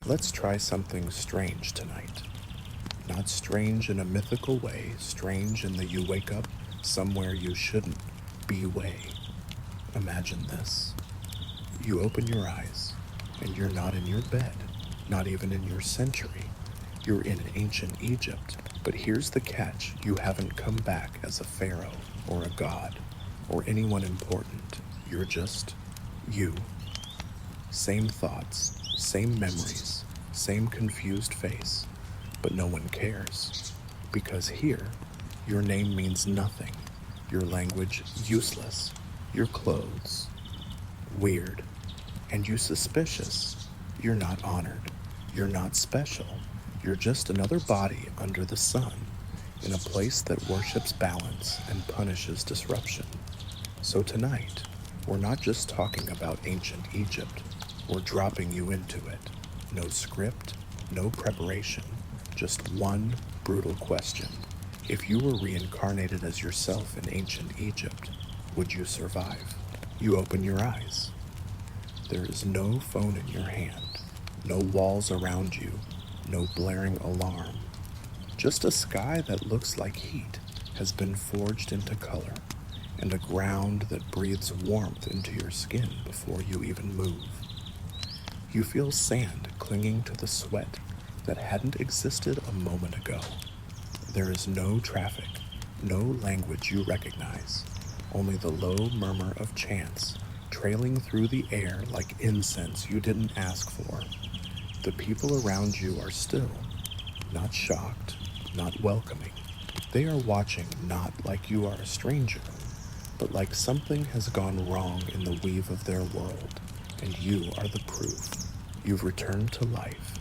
Let's try something strange tonight. Not strange in a mythical way, strange in the you wake up somewhere you shouldn't be way. Imagine this. You open your eyes, and you're not in your bed, not even in your century. You're in ancient Egypt, but here's the catch. You haven't come back as a pharaoh or a god or anyone important. You're just you. Same thoughts, same memories, same confused face, but no one cares. Because here, your name means nothing, your language useless, your clothes weird, and you suspicious. You're not honored, you're not special, you're just another body under the sun, in a place that worships balance and punishes disruption. So tonight, we're not just talking about ancient Egypt, we're dropping you into it. No script, no preparation, just one brutal question. If you were reincarnated as yourself in ancient Egypt, would you survive? You open your eyes. There is no phone in your hand, no walls around you, no blaring alarm. Just a sky that looks like heat has been forged into color, and a ground that breathes warmth into your skin before you even move. You feel sand clinging to the sweat that hadn't existed a moment ago. There is no traffic, no language you recognize, only the low murmur of chants trailing through the air like incense you didn't ask for. The people around you are still, not shocked, not welcoming. They are watching not like you are a stranger, but like something has gone wrong in the weave of their world, and you are the proof. You've returned to life,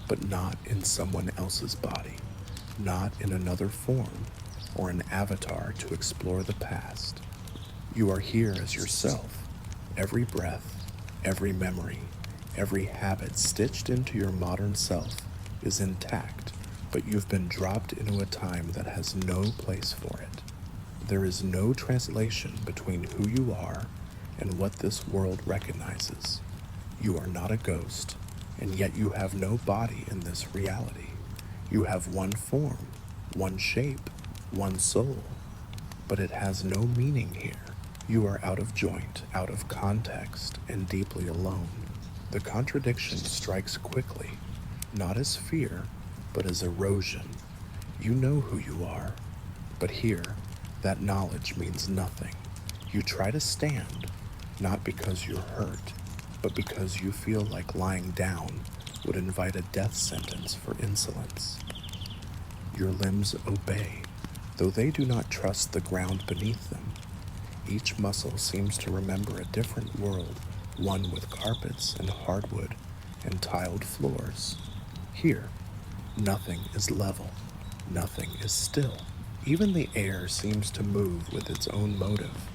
but not in someone else's body, not in another form or an avatar to explore the past. You are here as yourself. Every breath, every memory, every habit stitched into your modern self is intact, but you've been dropped into a time that has no place for it. There is no translation between who you are and what this world recognizes. You are not a ghost, and yet you have no body in this reality. You have one form, one shape, one soul, but it has no meaning here. You are out of joint, out of context, and deeply alone. The contradiction strikes quickly, not as fear, but as erosion. You know who you are, but here, that knowledge means nothing. You try to stand, not because you're hurt, but because you feel like lying down would invite a death sentence for insolence. Your limbs obey, though they do not trust the ground beneath them. Each muscle seems to remember a different world, one with carpets and hardwood and tiled floors. Here, nothing is level, nothing is still. Even the air seems to move with its own motive,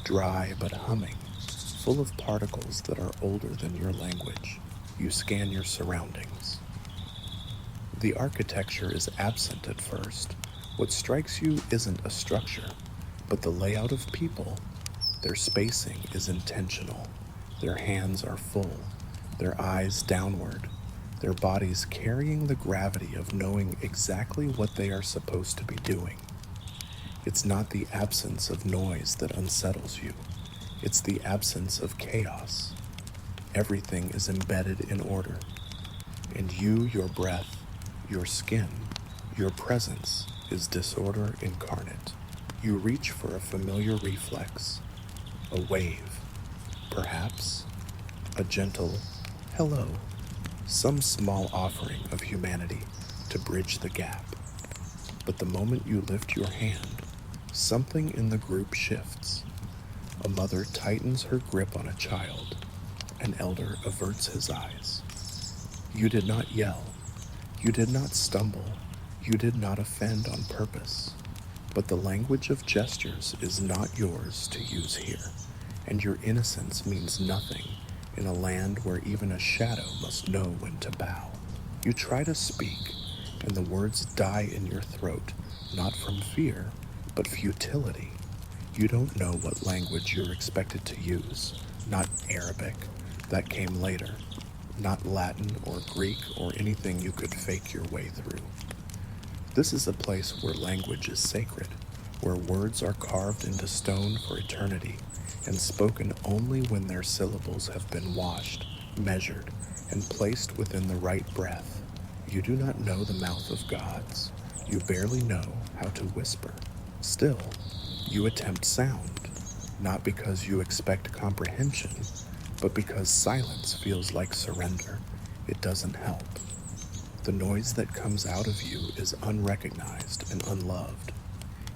dry but humming, full of particles that are older than your language. You scan your surroundings. The architecture is absent at first. What strikes you isn't a structure, but the layout of people. Their spacing is intentional. Their hands are full, their eyes downward, their bodies carrying the gravity of knowing exactly what they are supposed to be doing. It's not the absence of noise that unsettles you. It's the absence of chaos. Everything is embedded in order. And you, your breath, your skin, your presence is disorder incarnate. You reach for a familiar reflex, a wave, perhaps a gentle hello, some small offering of humanity to bridge the gap. But the moment you lift your hand, something in the group shifts. A mother tightens her grip on a child. An elder averts his eyes. You did not yell. You did not stumble. You did not offend on purpose. But the language of gestures is not yours to use here, and your innocence means nothing in a land where even a shadow must know when to bow. You try to speak, and the words die in your throat, not from fear, but futility. You don't know what language you're expected to use, not Arabic. That came later. not Latin or Greek or anything you could fake your way through. This is a place where language is sacred, where words are carved into stone for eternity and spoken only when their syllables have been washed, measured, and placed within the right breath. You do not know the mouth of gods. You barely know how to whisper. Still, you attempt sound, not because you expect comprehension, but because silence feels like surrender. It doesn't help. The noise that comes out of you is unrecognized and unloved.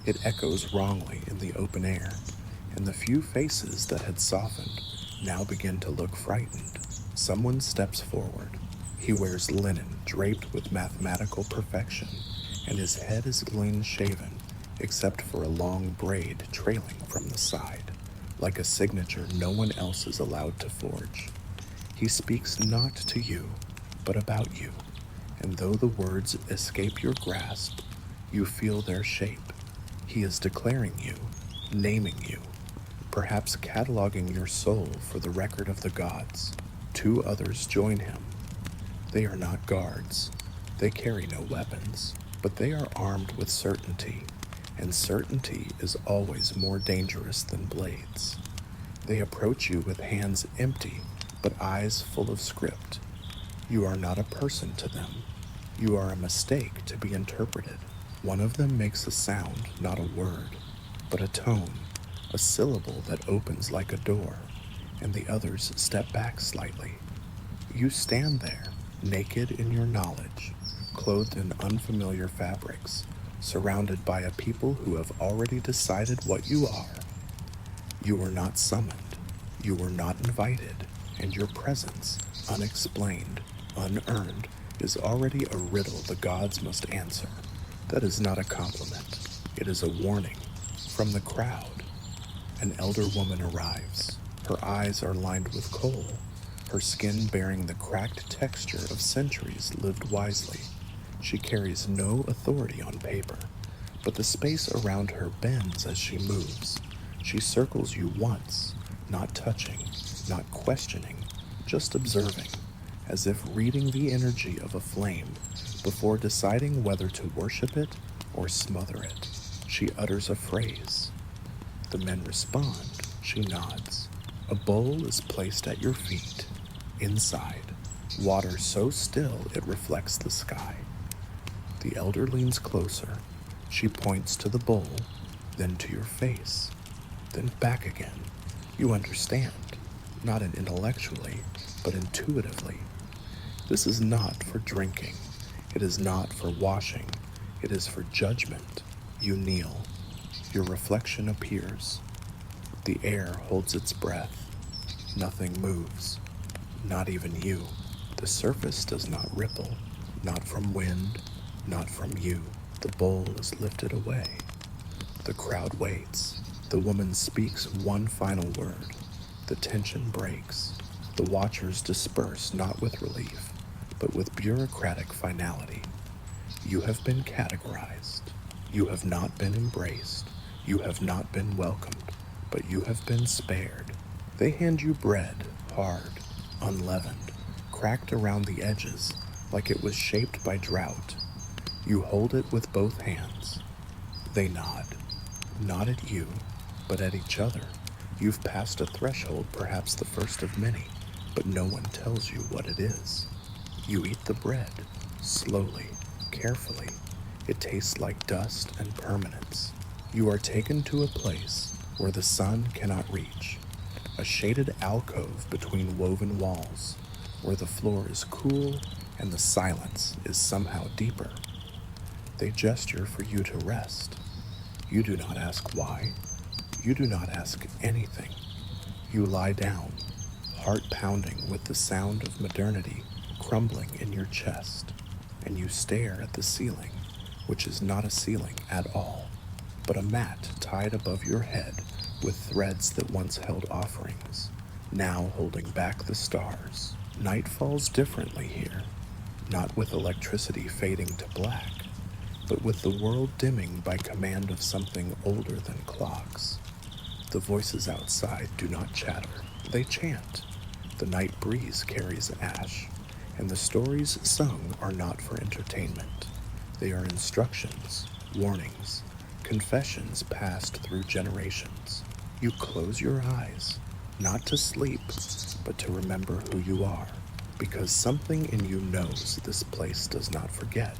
It echoes wrongly in the open air, and the few faces that had softened now begin to look frightened. Someone steps forward. He wears linen draped with mathematical perfection, and his head is clean-shaven, except for a long braid trailing from the side, like a signature no one else is allowed to forge. He speaks not to you, but about you, and though the words escape your grasp, you feel their shape. He is declaring you, naming you, perhaps cataloging your soul for the record of the gods. Two others join him. They are not guards. They carry no weapons, but they are armed with certainty, and certainty is always more dangerous than blades. They approach you with hands empty, but eyes full of script. You are not a person to them. You are a mistake to be interpreted. One of them makes a sound, not a word, but a tone, a syllable that opens like a door, and the others step back slightly. You stand there, naked in your knowledge, clothed in unfamiliar fabrics, surrounded by a people who have already decided what you are. You were not summoned, you were not invited, and your presence, unexplained, unearned, is already a riddle the gods must answer. That is not a compliment, it is a warning. From the crowd, an elder woman arrives. Her eyes are lined with coal, her skin bearing the cracked texture of centuries lived wisely. She carries no authority on paper, but the space around her bends as she moves. She circles you once, not touching, not questioning, just observing, as if reading the energy of a flame before deciding whether to worship it or smother it. She utters a phrase. The men respond. She nods. A bowl is placed at your feet. Inside, water so still it reflects the sky. The elder leans closer. She points to the bowl, then to your face, then back again. You understand, not intellectually, but intuitively. This is not for drinking. It is not for washing. It is for judgment. You kneel. Your reflection appears. The air holds its breath. Nothing moves. Not even you. The surface does not ripple. Not from wind. Not from you. The bowl is lifted away. The crowd waits. The woman speaks one final word. The tension breaks. The watchers disperse not with relief, but with bureaucratic finality. You have been categorized. You have not been embraced. You have not been welcomed, but you have been spared. They hand you bread, hard, unleavened, cracked around the edges, like it was shaped by drought. You hold it with both hands. They nod, not at you, but at each other. You've passed a threshold, perhaps the first of many, but no one tells you what it is. You eat the bread, slowly, carefully. It tastes like dust and permanence. You are taken to a place where the sun cannot reach, a shaded alcove between woven walls, where the floor is cool and the silence is somehow deeper. They gesture for you to rest. You do not ask why. You do not ask anything. You lie down, heart pounding with the sound of modernity crumbling in your chest, and you stare at the ceiling, which is not a ceiling at all, but a mat tied above your head with threads that once held offerings, now holding back the stars. Night falls differently here, not with electricity fading to black, but with the world dimming by command of something older than clocks. The voices outside do not chatter, they chant. The night breeze carries ash. And the stories sung are not for entertainment. They are instructions, warnings, confessions passed through generations. You close your eyes, not to sleep, but to remember who you are, because something in you knows this place does not forget.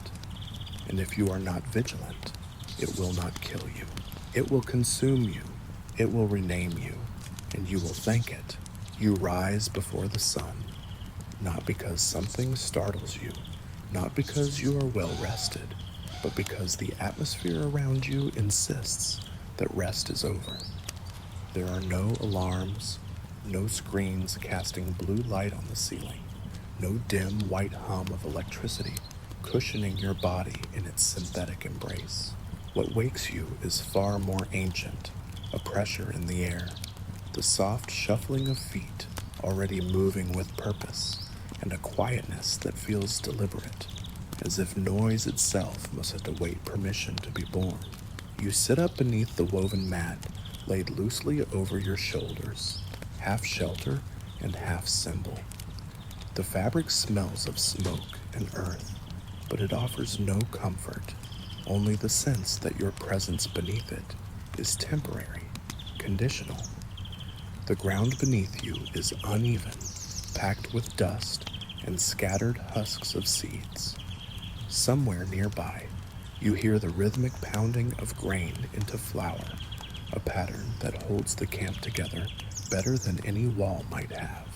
And if you are not vigilant, it will not kill you. It will consume you. It will rename you, and you will thank it. You rise before the sun, not because something startles you, not because you are well rested, but because the atmosphere around you insists that rest is over. There are no alarms, no screens casting blue light on the ceiling, no dim white hum of electricity cushioning your body in its synthetic embrace. What wakes you is far more ancient, a pressure in the air, the soft shuffling of feet already moving with purpose, and a quietness that feels deliberate, as if noise itself must await permission to be born. You sit up beneath the woven mat laid loosely over your shoulders, half shelter and half symbol. The fabric smells of smoke and earth, but it offers no comfort, only the sense that your presence beneath it is temporary, conditional. The ground beneath you is uneven, packed with dust and scattered husks of seeds. Somewhere nearby, you hear the rhythmic pounding of grain into flour, a pattern that holds the camp together better than any wall might have.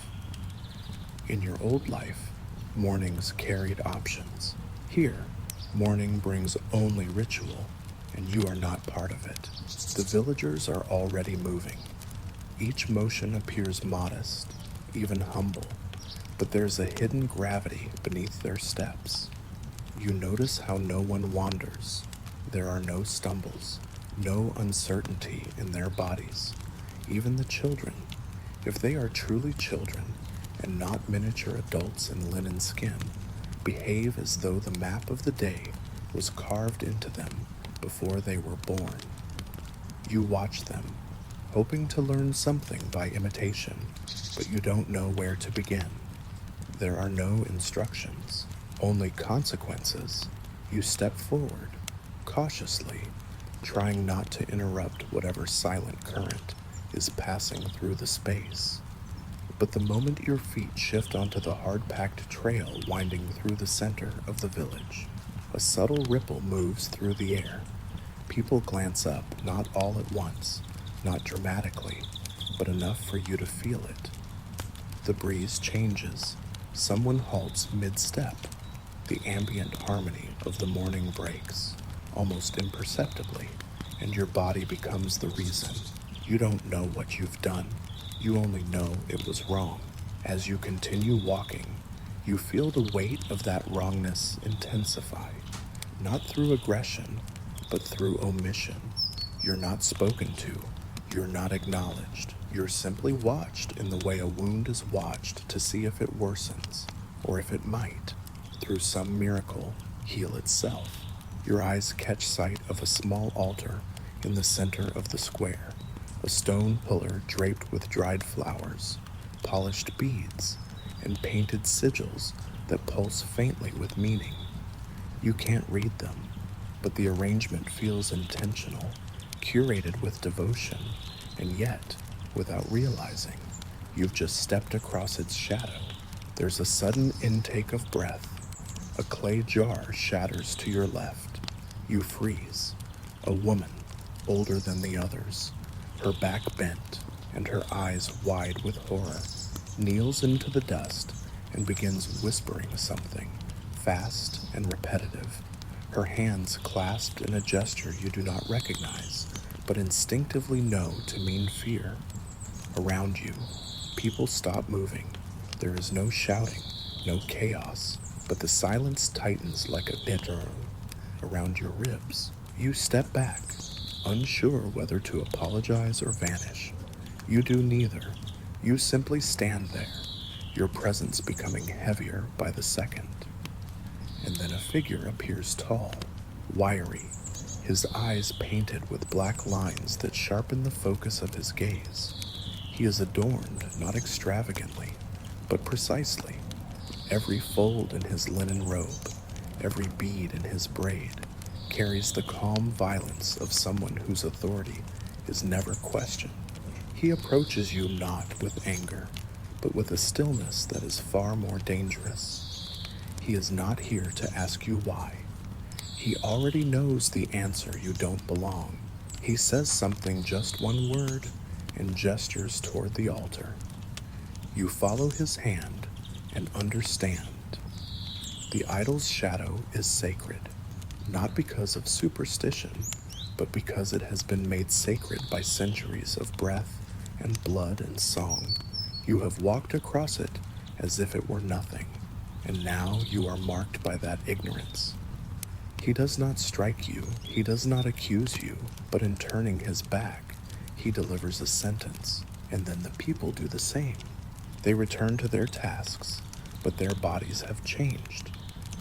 In your old life, mornings carried options. Here, morning brings only ritual, and you are not part of it. The villagers are already moving. Each motion appears modest, even humble, but there's a hidden gravity beneath their steps. You notice how no one wanders. There are no stumbles, no uncertainty in their bodies. Even the children, if they are truly children and not miniature adults in linen skin, behave as though the map of the day was carved into them before they were born. You watch them, hoping to learn something by imitation, but you don't know where to begin. There are no instructions, only consequences. You step forward, cautiously, trying not to interrupt whatever silent current is passing through the space. But the moment your feet shift onto the hard-packed trail winding through the center of the village, a subtle ripple moves through the air. People glance up, not all at once, not dramatically, but enough for you to feel it. The breeze changes. Someone halts mid-step. The ambient harmony of the morning breaks, almost imperceptibly, and your body becomes the reason. You don't know what you've done. You only know it was wrong. As you continue walking, you feel the weight of that wrongness intensify, not through aggression, but through omission. You're not spoken to. You're not acknowledged. You're simply watched in the way a wound is watched to see if it worsens, or if it might, through some miracle, heal itself. Your eyes catch sight of a small altar in the center of the square, a stone pillar draped with dried flowers, polished beads, and painted sigils that pulse faintly with meaning. You can't read them, but the arrangement feels intentional, curated with devotion, and yet, without realizing, you've just stepped across its shadow. There's a sudden intake of breath. A clay jar shatters to your left. You freeze. A woman, older than the others, her back bent and her eyes wide with horror, kneels into the dust and begins whispering something, fast and repetitive, her hands clasped in a gesture you do not recognize, but instinctively know to mean fear. Around you, people stop moving. There is no shouting, no chaos, but the silence tightens like a knitting around your ribs. You step back, unsure whether to apologize or vanish. You do neither. You simply stand there, your presence becoming heavier by the second. And then a figure appears tall, wiry, his eyes painted with black lines that sharpen the focus of his gaze. He is adorned, not extravagantly, but precisely. Every fold in his linen robe, every bead in his braid, carries the calm violence of someone whose authority is never questioned. He approaches you not with anger, but with a stillness that is far more dangerous. He is not here to ask you why. He already knows the answer: you don't belong. He says something, just one word, and gestures toward the altar. You follow his hand and understand. The idol's shadow is sacred, not because of superstition, but because it has been made sacred by centuries of breath and blood and song. You have walked across it as if it were nothing, and now you are marked by that ignorance. He does not strike you, he does not accuse you, but in turning his back, he delivers a sentence, and then the people do the same. They return to their tasks, but their bodies have changed.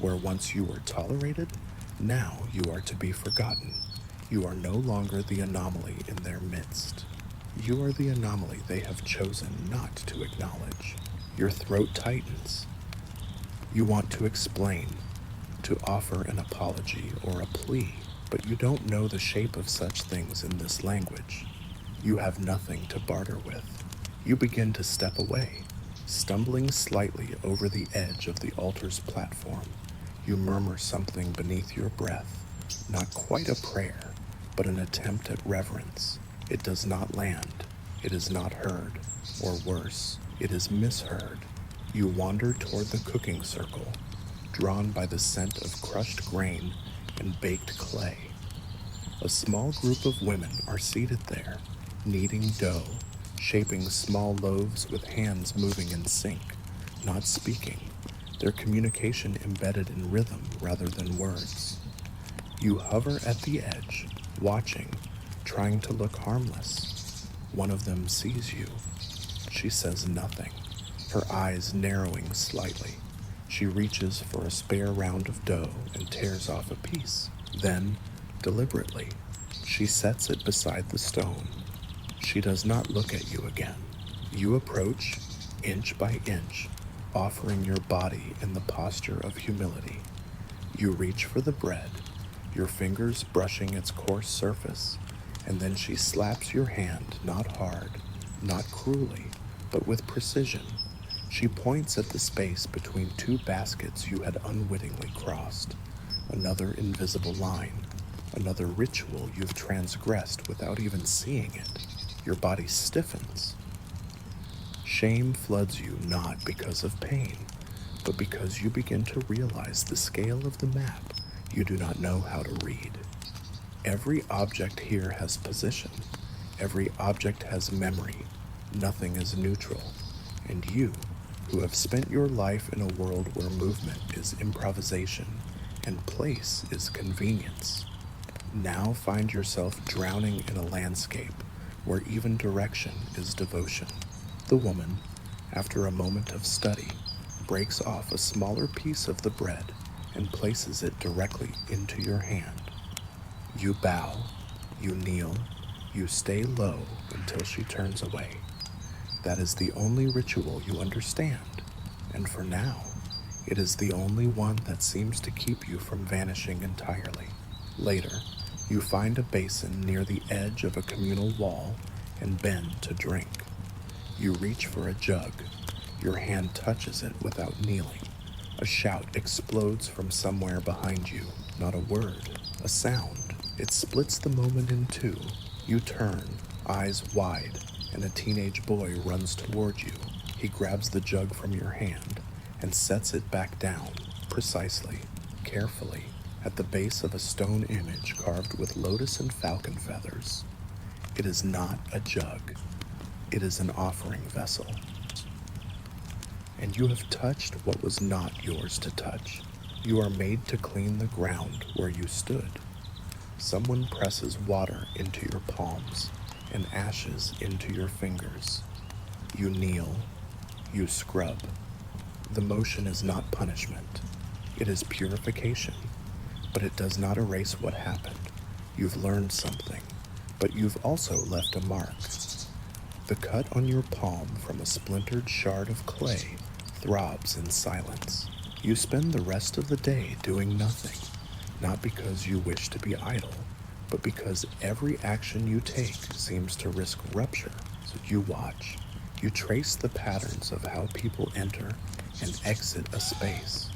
Where once you were tolerated, now you are to be forgotten. You are no longer the anomaly in their midst. You are the anomaly they have chosen not to acknowledge. Your throat tightens. You want to explain, to offer an apology or a plea, but you don't know the shape of such things in this language. You have nothing to barter with. You begin to step away, stumbling slightly over the edge of the altar's platform. You murmur something beneath your breath, not quite a prayer, but an attempt at reverence. It does not land. It is not heard, or worse, it is misheard. You wander toward the cooking circle, drawn by the scent of crushed grain and baked clay. A small group of women are seated there, kneading dough, shaping small loaves with hands moving in sync, not speaking, their communication embedded in rhythm rather than words. You hover at the edge, watching, trying to look harmless. One of them sees you. She says nothing, her eyes narrowing slightly. She reaches for a spare round of dough and tears off a piece. Then, deliberately, she sets it beside the stone. She does not look at you again. You approach, inch by inch, offering your body in the posture of humility. You reach for the bread, your fingers brushing its coarse surface, and then she slaps your hand, not hard, not cruelly, but with precision. She points at the space between two baskets you had unwittingly crossed. Another invisible line, another ritual you've transgressed without even seeing it. Your body stiffens. Shame floods you not because of pain, but because you begin to realize the scale of the map you do not know how to read. Every object here has position. Every object has memory. Nothing is neutral. And you, who have spent your life in a world where movement is improvisation and place is convenience, now find yourself drowning in a landscape where even direction is devotion. The woman, after a moment of study, breaks off a smaller piece of the bread and places it directly into your hand. You bow, you kneel, you stay low until she turns away. That is the only ritual you understand, and for now, it is the only one that seems to keep you from vanishing entirely. Later, you find a basin near the edge of a communal wall and bend to drink. You reach for a jug. Your hand touches it without kneeling. A shout explodes from somewhere behind you. Not a word, a sound. It splits the moment in two. You turn, eyes wide, and a teenage boy runs toward you. He grabs the jug from your hand and sets it back down, precisely, carefully, at the base of a stone image carved with lotus and falcon feathers. It is not a jug. It is an offering vessel. And you have touched what was not yours to touch. You are made to clean the ground where you stood. Someone presses water into your palms and ashes into your fingers. You kneel. You scrub. The motion is not punishment. It is purification. But it does not erase what happened. You've learned something, but you've also left a mark. The cut on your palm from a splintered shard of clay throbs in silence. You spend the rest of the day doing nothing, not because you wish to be idle, but because every action you take seems to risk rupture. So you watch. You trace the patterns of how people enter and exit a space.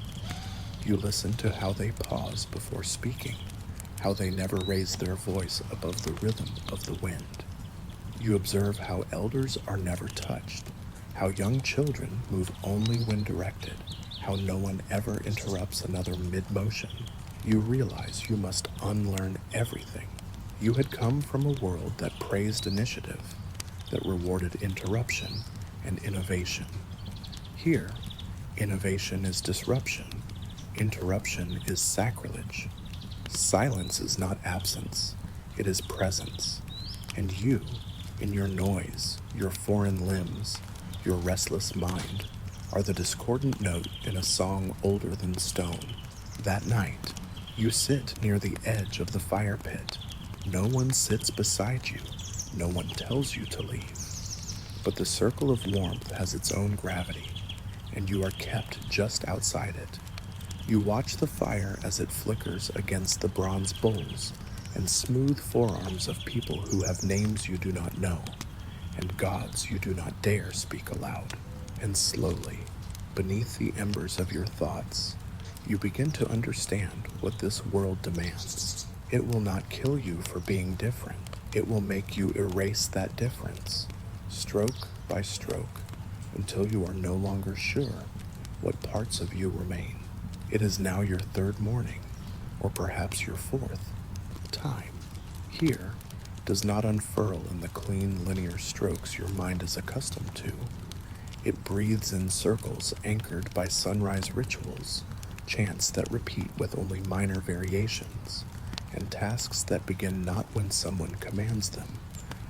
You listen to how they pause before speaking, how they never raise their voice above the rhythm of the wind. You observe how elders are never touched, how young children move only when directed, how no one ever interrupts another mid-motion. You realize you must unlearn everything. You had come from a world that praised initiative, that rewarded interruption and innovation. Here, innovation is disruption. Interruption is sacrilege. Silence is not absence, it is presence. And you, in your noise, your foreign limbs, your restless mind, are the discordant note in a song older than stone. That night, you sit near the edge of the fire pit. No one sits beside you. No one tells you to leave. But the circle of warmth has its own gravity, and you are kept just outside it. You watch the fire as it flickers against the bronze bowls and smooth forearms of people who have names you do not know, and gods you do not dare speak aloud. And slowly, beneath the embers of your thoughts, you begin to understand what this world demands. It will not kill you for being different. It will make you erase that difference, stroke by stroke, until you are no longer sure what parts of you remain. It is now your third morning, or perhaps your fourth. Time, here, does not unfurl in the clean linear strokes your mind is accustomed to. It breathes in circles anchored by sunrise rituals, chants that repeat with only minor variations, and tasks that begin not when someone commands them,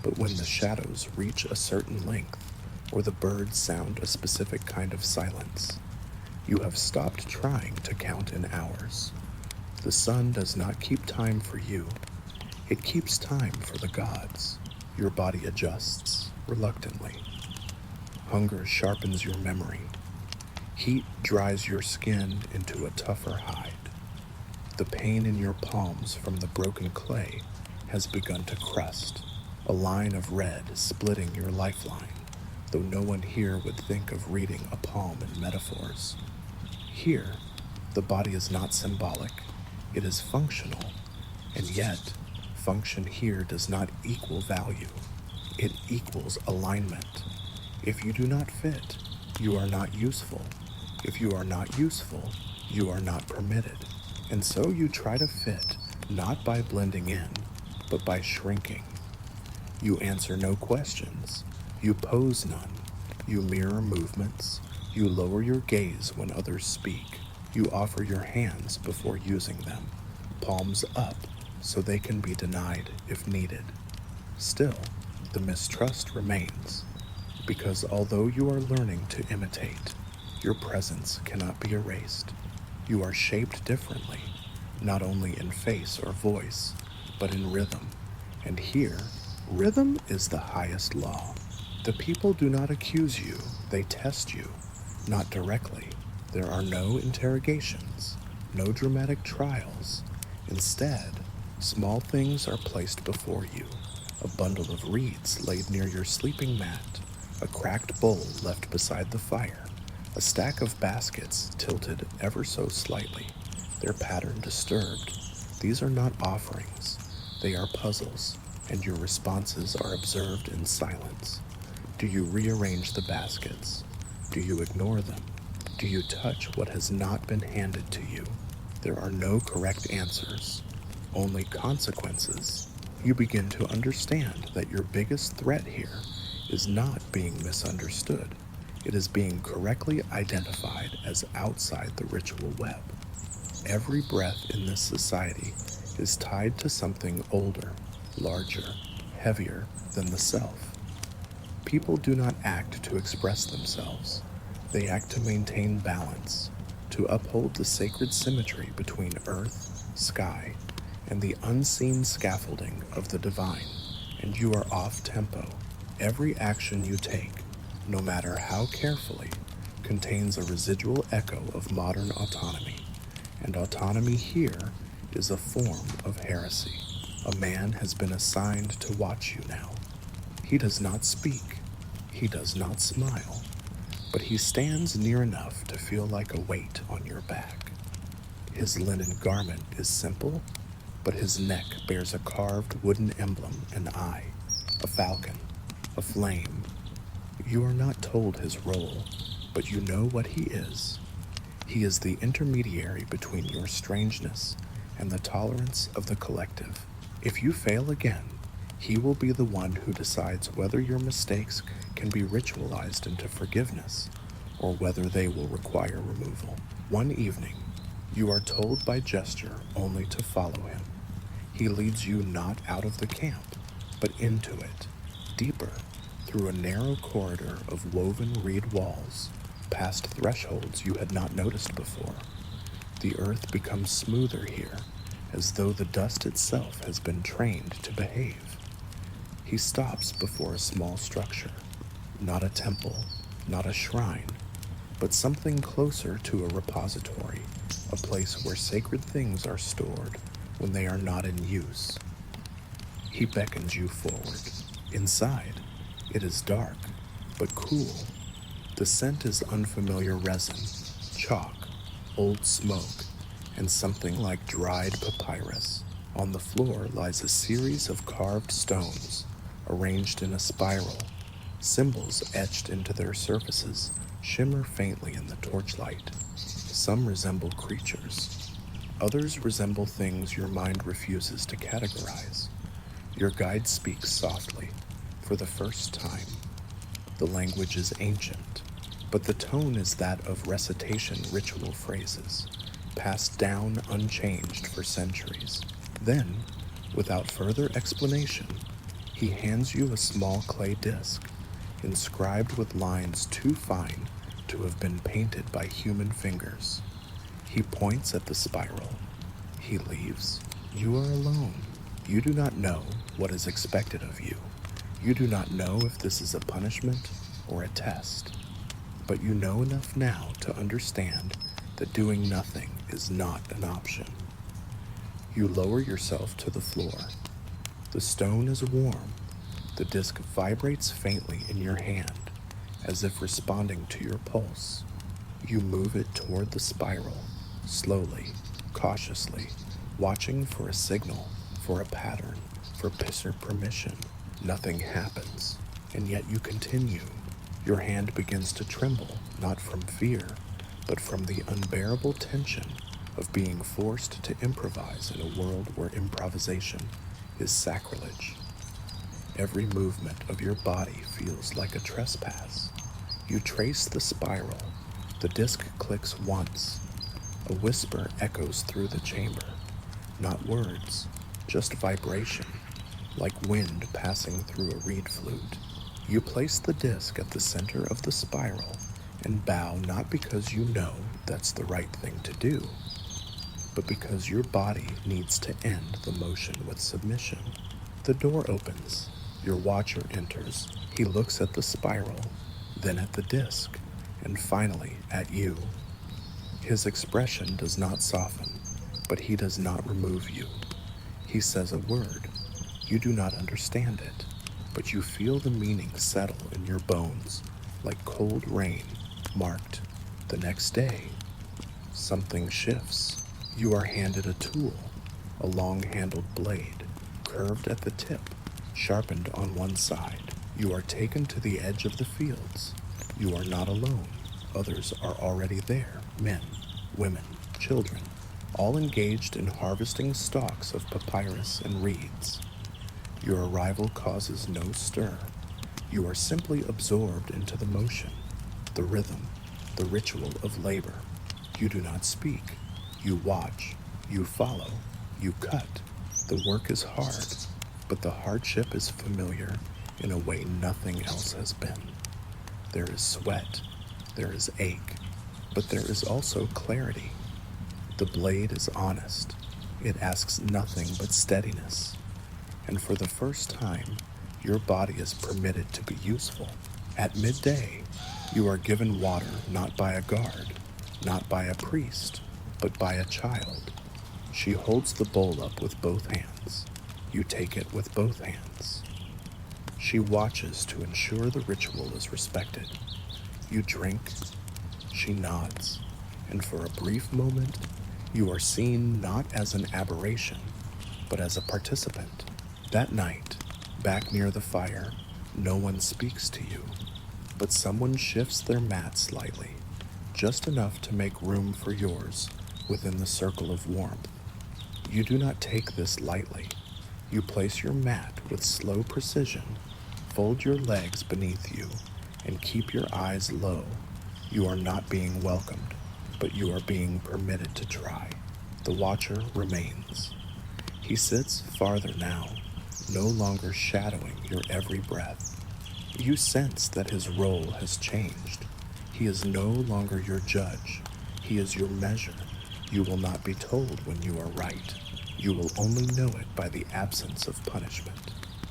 but when the shadows reach a certain length, or the birds sound a specific kind of silence. You have stopped trying to count in hours. The sun does not keep time for you. It keeps time for the gods. Your body adjusts, reluctantly. Hunger sharpens your memory. Heat dries your skin into a tougher hide. The pain in your palms from the broken clay has begun to crust, a line of red splitting your lifeline, though no one here would think of reading a palm in metaphors. Here, the body is not symbolic, it is functional, and yet, function here does not equal value. It equals alignment. If you do not fit, you are not useful. If you are not useful, you are not permitted. And so you try to fit, not by blending in, but by shrinking. You answer no questions. You pose none. You mirror movements. You lower your gaze when others speak. You offer your hands before using them, palms up so they can be denied if needed. Still, the mistrust remains, because although you are learning to imitate, your presence cannot be erased. You are shaped differently, not only in face or voice, but in rhythm. And here, rhythm is the highest law. The people do not accuse you, they test you, not directly. There are no interrogations, no dramatic trials. Instead, small things are placed before you. A bundle of reeds laid near your sleeping mat, a cracked bowl left beside the fire, a stack of baskets tilted ever so slightly, their pattern disturbed. These are not offerings, they are puzzles, and your responses are observed in silence. Do you rearrange the baskets? Do you ignore them? Do you touch what has not been handed to you? There are no correct answers, only consequences. You begin to understand that your biggest threat here is not being misunderstood. It is being correctly identified as outside the ritual web. Every breath in this society is tied to something older, larger, heavier than the self. People do not act to express themselves. They act to maintain balance, to uphold the sacred symmetry between earth, sky, and the unseen scaffolding of the divine. And you are off tempo. Every action you take, no matter how carefully, contains a residual echo of modern autonomy, and autonomy here is a form of heresy. A man has been assigned to watch you now. He does not speak, he does not smile, but he stands near enough to feel like a weight on your back. His linen garment is simple, but his neck bears a carved wooden emblem, an eye, a falcon, a flame. You are not told his role, but you know what he is. He is the intermediary between your strangeness and the tolerance of the collective. If you fail again, he will be the one who decides whether your mistakes can be ritualized into forgiveness or whether they will require removal. One evening, you are told by gesture only to follow him. He leads you not out of the camp, but into it, deeper, through a narrow corridor of woven reed walls, past thresholds you had not noticed before. The earth becomes smoother here, as though the dust itself has been trained to behave. He stops before a small structure, not a temple, not a shrine, but something closer to a repository, a place where sacred things are stored when they are not in use. He beckons you forward. Inside, it is dark, but cool. The scent is unfamiliar resin, chalk, old smoke, and something like dried papyrus. On the floor lies a series of carved stones, arranged in a spiral. Symbols etched into their surfaces shimmer faintly in the torchlight. Some resemble creatures. Others resemble things your mind refuses to categorize. Your guide speaks softly, for the first time. The language is ancient, but the tone is that of recitation ritual phrases, passed down unchanged for centuries. Then, without further explanation, he hands you a small clay disc, inscribed with lines too fine to have been painted by human fingers. He points at the spiral. He leaves. You are alone. You do not know what is expected of you. You do not know if this is a punishment or a test. But you know enough now to understand that doing nothing is not an option. You lower yourself to the floor. The stone is warm. The disc vibrates faintly in your hand, as if responding to your pulse. You move it toward the spiral, slowly, cautiously, watching for a signal, for a pattern, for permission. Nothing happens, and yet you continue. Your hand begins to tremble, not from fear, but from the unbearable tension of being forced to improvise in a world where improvisation is sacrilege. Every movement of your body feels like a trespass. You trace the spiral. The disc clicks once. A whisper echoes through the chamber. Not words, just vibration, like wind passing through a reed flute. You place the disc at the center of the spiral and bow, not because you know that's the right thing to do, but because your body needs to end the motion with submission. The door opens. Your watcher enters. He looks at the spiral, then at the disc, and finally at you. His expression does not soften, but he does not remove you. He says a word. You do not understand it, but you feel the meaning settle in your bones like cold rain, marked the next day. Something shifts. You are handed a tool, a long-handled blade, curved at the tip, sharpened on one side. You are taken to the edge of the fields. You are not alone. Others are already there, men, women, children, all engaged in harvesting stalks of papyrus and reeds. Your arrival causes no stir. You are simply absorbed into the motion, the rhythm, the ritual of labor. You do not speak. You watch. You follow. You cut. The work is hard, but the hardship is familiar in a way nothing else has been. There is sweat. There is ache. But there is also clarity. The blade is honest. It asks nothing but steadiness. And for the first time, your body is permitted to be useful. At midday, You are given water not by a guard, not by a priest, but by a child. She holds the bowl up with both hands. You take it with both hands. She watches to ensure the ritual is respected. You drink. She nods. And for a brief moment, you are seen not as an aberration, but as a participant. That night, back near the fire, no one speaks to you, but someone shifts their mat slightly, just enough to make room for yours within the circle of warmth. You do not take this lightly. You place your mat with slow precision, fold your legs beneath you, and keep your eyes low. You are not being welcomed, but you are being permitted to try. The watcher remains. He sits farther now, no longer shadowing your every breath. You sense that his role has changed. He is no longer your judge. He is your measure. You will not be told when you are right. You will only know it by the absence of punishment.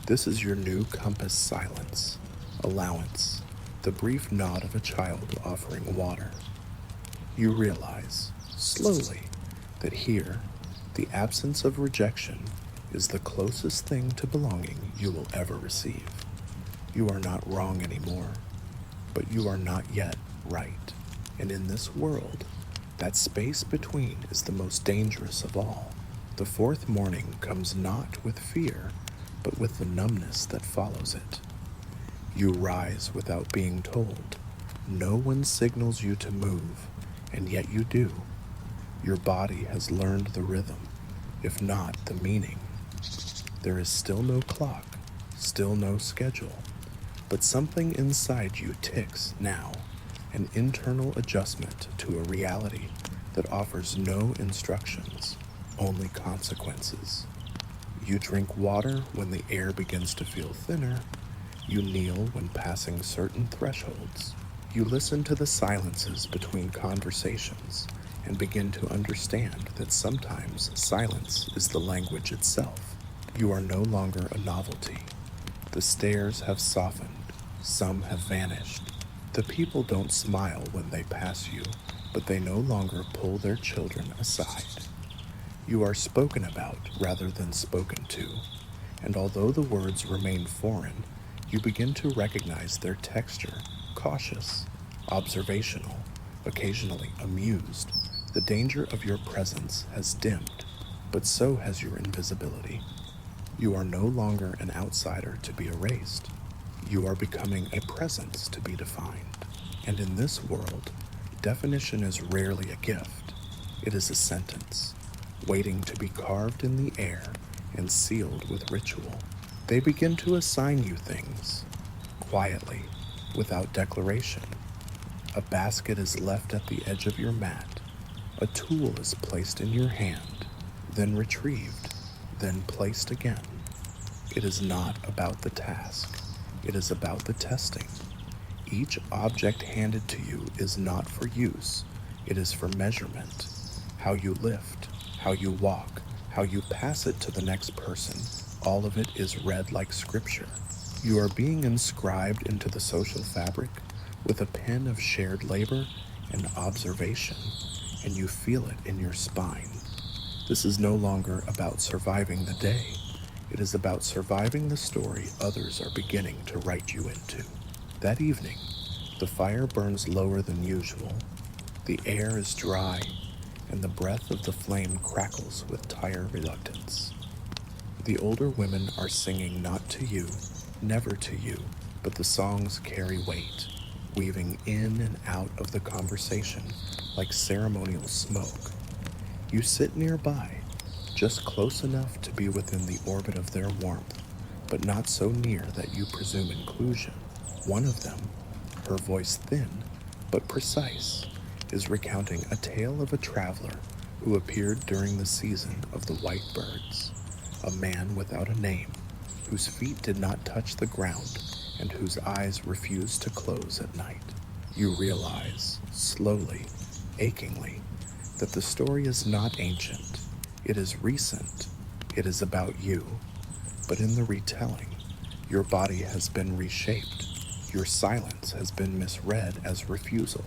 This is your new compass silence, allowance, the brief nod of a child offering water. You realize, slowly, that here, the absence of rejection is the closest thing to belonging you will ever receive. You are not wrong anymore, but you are not yet right. And in this world, that space between is the most dangerous of all. The fourth morning comes not with fear, but with the numbness that follows it. You rise without being told. No one signals you to move, and yet you do. Your body has learned the rhythm, if not the meaning. There is still no clock, still no schedule, but something inside you ticks now, an internal adjustment to a reality that offers no instructions, only consequences. You drink water when the air begins to feel thinner. You kneel when passing certain thresholds. You listen to the silences between conversations and begin to understand that sometimes silence is the language itself. You are no longer a novelty. The stares have softened. Some have vanished. The people don't smile when they pass you, but they no longer pull their children aside. You are spoken about rather than spoken to, and although the words remain foreign, you begin to recognize their texture, cautious, observational, occasionally amused. The danger of your presence has dimmed, but so has your invisibility. You are no longer an outsider to be erased. You are becoming a presence to be defined. And in this world, definition is rarely a gift. It is a sentence, waiting to be carved in the air and sealed with ritual. They begin to assign you things, quietly, without declaration. A basket is left at the edge of your mat. A tool is placed in your hand, then retrieved, then placed again. It is not about the task. It is about the testing. Each object handed to you is not for use. It is for measurement. How you lift, how you walk, how you pass it to the next person, all of it is read like scripture. You are being inscribed into the social fabric with a pen of shared labor and observation, and you feel it in your spine. This is no longer about surviving the day. It is about surviving the story others are beginning to write you into. That evening, the fire burns lower than usual. The air is dry, and the breath of the flame crackles with tired reluctance. The older women are singing not to you, never to you, but the songs carry weight, weaving in and out of the conversation like ceremonial smoke. You sit nearby, just close enough to be within the orbit of their warmth, but not so near that you presume inclusion. One of them, her voice thin but precise, is recounting a tale of a traveler who appeared during the season of the white birds, a man without a name, whose feet did not touch the ground and whose eyes refused to close at night. You realize, slowly, achingly, that the story is not ancient. It is recent. It is about you. But in the retelling, your body has been reshaped. Your silence has been misread as refusal.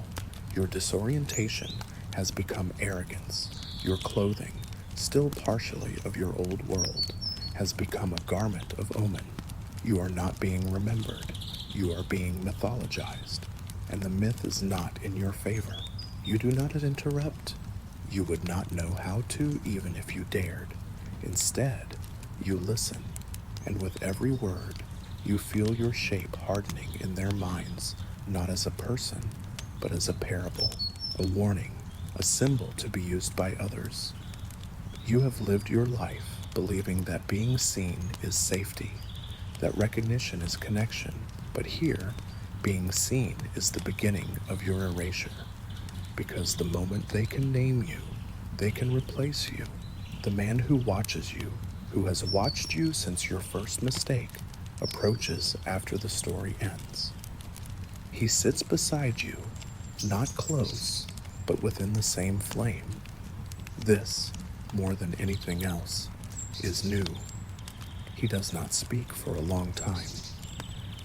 Your disorientation has become arrogance. Your clothing, still partially of your old world, has become a garment of omen. You are not being remembered. You are being mythologized, and the myth is not in your favor. You do not interrupt. You would not know how to even if you dared. Instead, you listen, and with every word, you feel your shape hardening in their minds, not as a person, but as a parable, a warning, a symbol to be used by others. You have lived your life believing that being seen is safety, that recognition is connection, but here, being seen is the beginning of your erasure. Because the moment they can name you, they can replace you. The man who watches you, who has watched you since your first mistake, approaches after the story ends. He sits beside you, not close, but within the same flame. This, more than anything else, is new. He does not speak for a long time.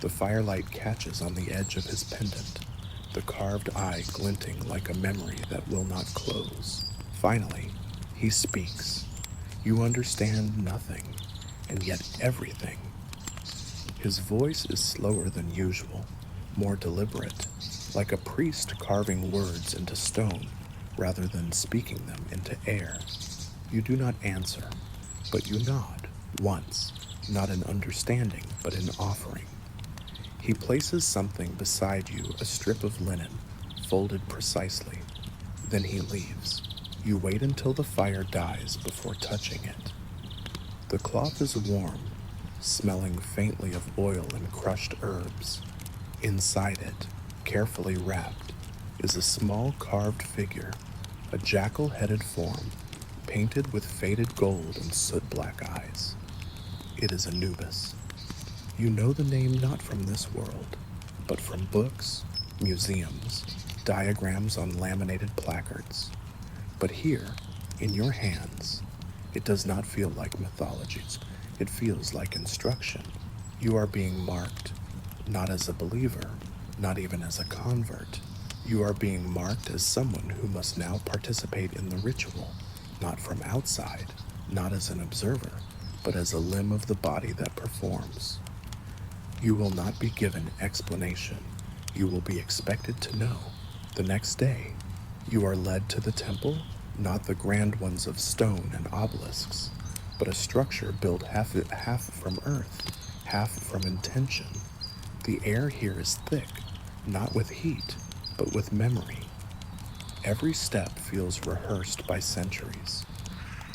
The firelight catches on the edge of his pendant, the carved eye glinting like a memory that will not close. Finally, he speaks. You understand nothing, and yet everything. His voice is slower than usual, more deliberate, like a priest carving words into stone rather than speaking them into air. You do not answer, but you nod, once, not in understanding, but in offering. He places something beside you, a strip of linen, folded precisely. Then he leaves. You wait until the fire dies before touching it. The cloth is warm, smelling faintly of oil and crushed herbs. Inside it, carefully wrapped, is a small carved figure, a jackal-headed form, painted with faded gold and soot-black eyes. It is Anubis. You know the name not from this world, but from books, museums, diagrams on laminated placards. But here, in your hands, it does not feel like mythologies. It feels like instruction. You are being marked, not as a believer, not even as a convert. You are being marked as someone who must now participate in the ritual, not from outside, not as an observer, but as a limb of the body that performs. You will not be given explanation. You will be expected to know. The next day, you are led to the temple, not the grand ones of stone and obelisks, but a structure built half from earth, half from intention. The air here is thick, not with heat, but with memory. Every step feels rehearsed by centuries.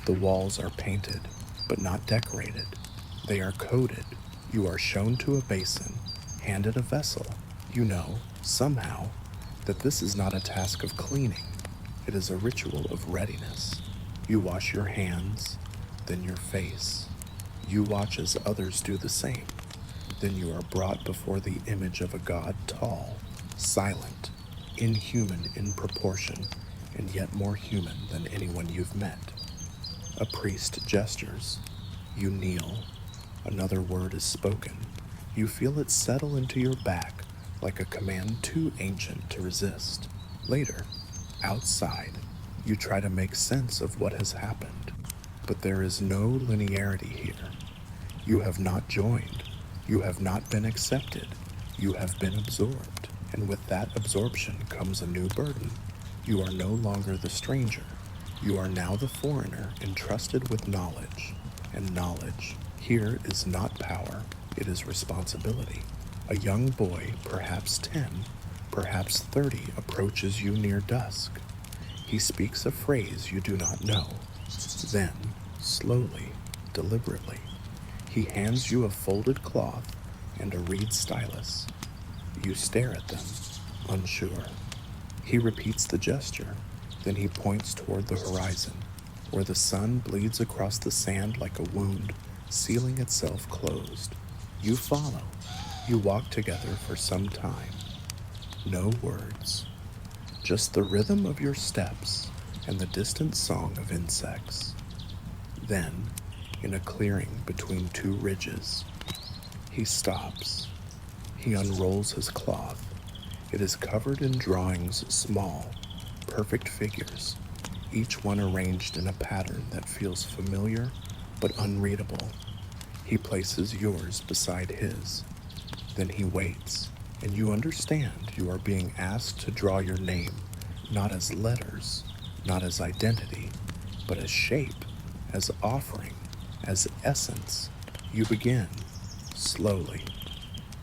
The walls are painted, but not decorated. They are coded. You are shown to a basin, handed a vessel. You know, somehow, that this is not a task of cleaning. It is a ritual of readiness. You wash your hands, then your face. You watch as others do the same. Then you are brought before the image of a god tall, silent, inhuman in proportion, and yet more human than anyone you've met. A priest gestures. You kneel. Another word is spoken. You feel it settle into your back like a command too ancient to resist. Later, outside, you try to make sense of what has happened, but there is no linearity here. You have not joined. You have not been accepted. You have been absorbed, and with that absorption comes a new burden. You are no longer the stranger. You are now the foreigner entrusted with knowledge, and knowledge here is not power, it is responsibility. A young boy, perhaps 10, perhaps 30, approaches you near dusk. He speaks a phrase you do not know. Then, slowly, deliberately, he hands you a folded cloth and a reed stylus. You stare at them, unsure. He repeats the gesture, then he points toward the horizon, where the sun bleeds across the sand like a wound, sealing itself closed. You follow. You walk together for some time. No words, just the rhythm of your steps and the distant song of insects. Then, in a clearing between two ridges, he stops. He unrolls his cloth. It is covered in drawings, small, perfect figures, each one arranged in a pattern that feels familiar but unreadable. He places yours beside his. Then he waits, and you understand you are being asked to draw your name, not as letters, not as identity, but as shape, as offering, as essence. You begin, slowly,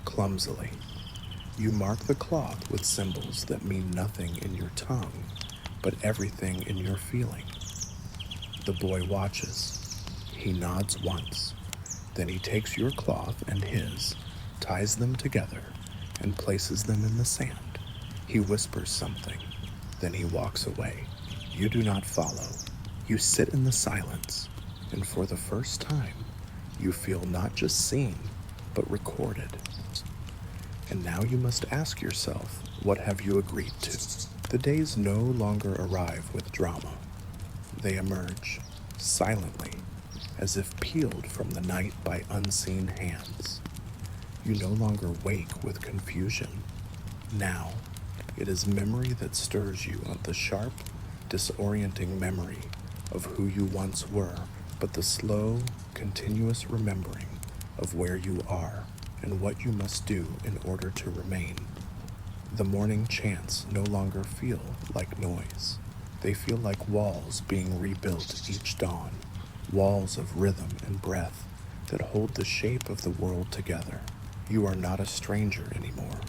clumsily. You mark the cloth with symbols that mean nothing in your tongue, but everything in your feeling. The boy watches. He nods once. Then he takes your cloth and his, ties them together, and places them in the sand. He whispers something. Then he walks away. You do not follow. You sit in the silence, and for the first time, you feel not just seen, but recorded. And now you must ask yourself, what have you agreed to? The days no longer arrive with drama. They emerge, silently, as if peeled from the night by unseen hands. You no longer wake with confusion. Now, it is memory that stirs you, the sharp, disorienting memory of who you once were, but the slow, continuous remembering of where you are and what you must do in order to remain. The morning chants no longer feel like noise. They feel like walls being rebuilt each dawn, walls of rhythm and breath that hold the shape of the world together. You are not a stranger anymore,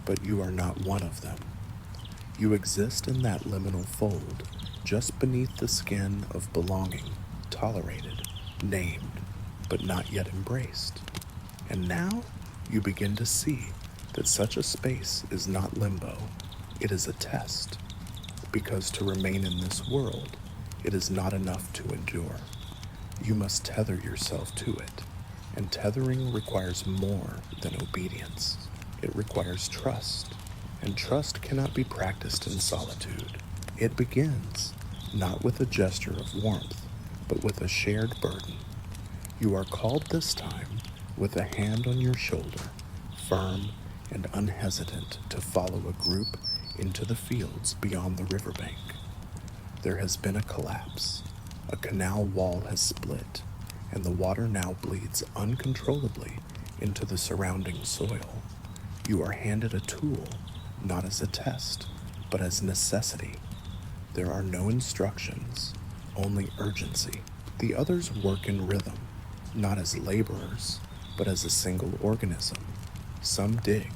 but you are not one of them. You exist in that liminal fold, just beneath the skin of belonging, tolerated, named, but not yet embraced. And now you begin to see that such a space is not limbo, it is a test. Because to remain in this world, it is not enough to endure. You must tether yourself to it, and tethering requires more than obedience. It requires trust, and trust cannot be practiced in solitude. It begins not with a gesture of warmth, but with a shared burden. You are called this time with a hand on your shoulder, firm and unhesitant to follow a group into the fields beyond the riverbank. There has been a collapse. A canal wall has split, and the water now bleeds uncontrollably into the surrounding soil. You are handed a tool, not as a test, but as necessity. There are no instructions, only urgency. The others work in rhythm, not as laborers, but as a single organism. Some dig,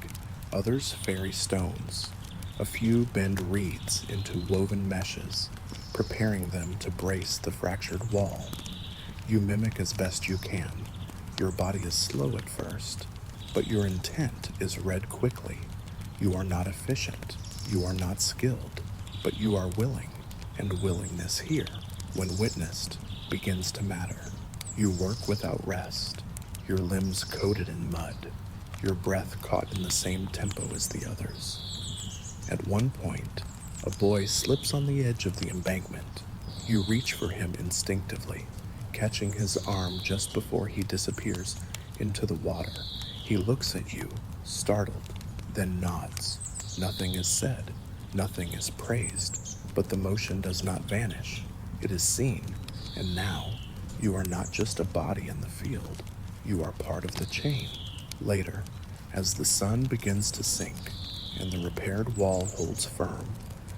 others ferry stones. A few bend reeds into woven meshes, preparing them to brace the fractured wall. You mimic as best you can. Your body is slow at first, but your intent is read quickly. You are not efficient, you are not skilled, but you are willing, and willingness here, when witnessed, begins to matter. You work without rest, your limbs coated in mud, your breath caught in the same tempo as the others. At one point, a boy slips on the edge of the embankment. You reach for him instinctively, catching his arm just before he disappears into the water. He looks at you, startled, then nods. Nothing is said, nothing is praised, but the motion does not vanish. It is seen, and now you are not just a body in the field. You are part of the chain. Later, as the sun begins to sink and the repaired wall holds firm,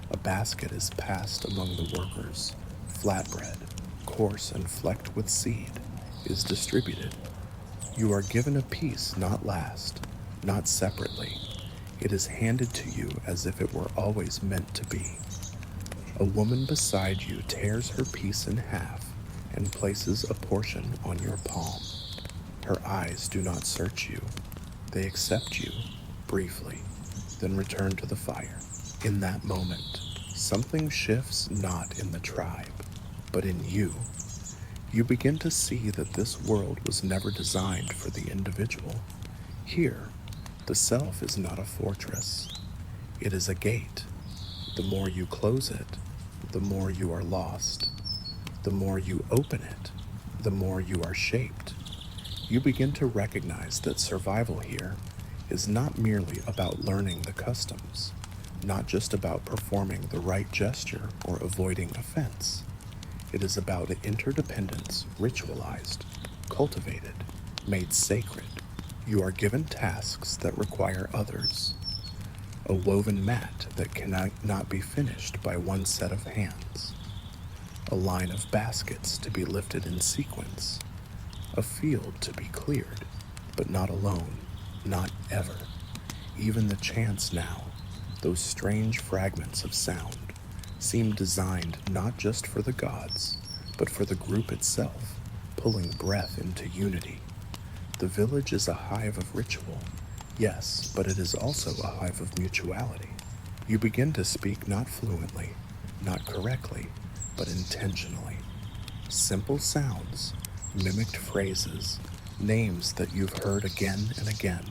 a basket is passed among the workers. Flatbread, coarse and flecked with seed, is distributed. You are given a piece not last, not separately. It is handed to you as if it were always meant to be. A woman beside you tears her piece in half and places a portion on your palm. Her eyes do not search you. They accept you, briefly, then return to the fire. In that moment, something shifts not in the tribe, but in you. You begin to see that this world was never designed for the individual. Here, the self is not a fortress. It is a gate. The more you close it, the more you are lost. The more you open it, the more you are shaped. You begin to recognize that survival here is not merely about learning the customs, not just about performing the right gesture or avoiding offense. It is about interdependence ritualized, cultivated, made sacred. You are given tasks that require others. A woven mat that cannot not be finished by one set of hands. A line of baskets to be lifted in sequence. A field to be cleared, but not alone, not ever. Even the chants now, those strange fragments of sound, seem designed not just for the gods, but for the group itself, pulling breath into unity. The village is a hive of ritual, yes, but it is also a hive of mutuality. You begin to speak not fluently, not correctly, but intentionally. Simple sounds, mimicked phrases, names that you've heard again and again,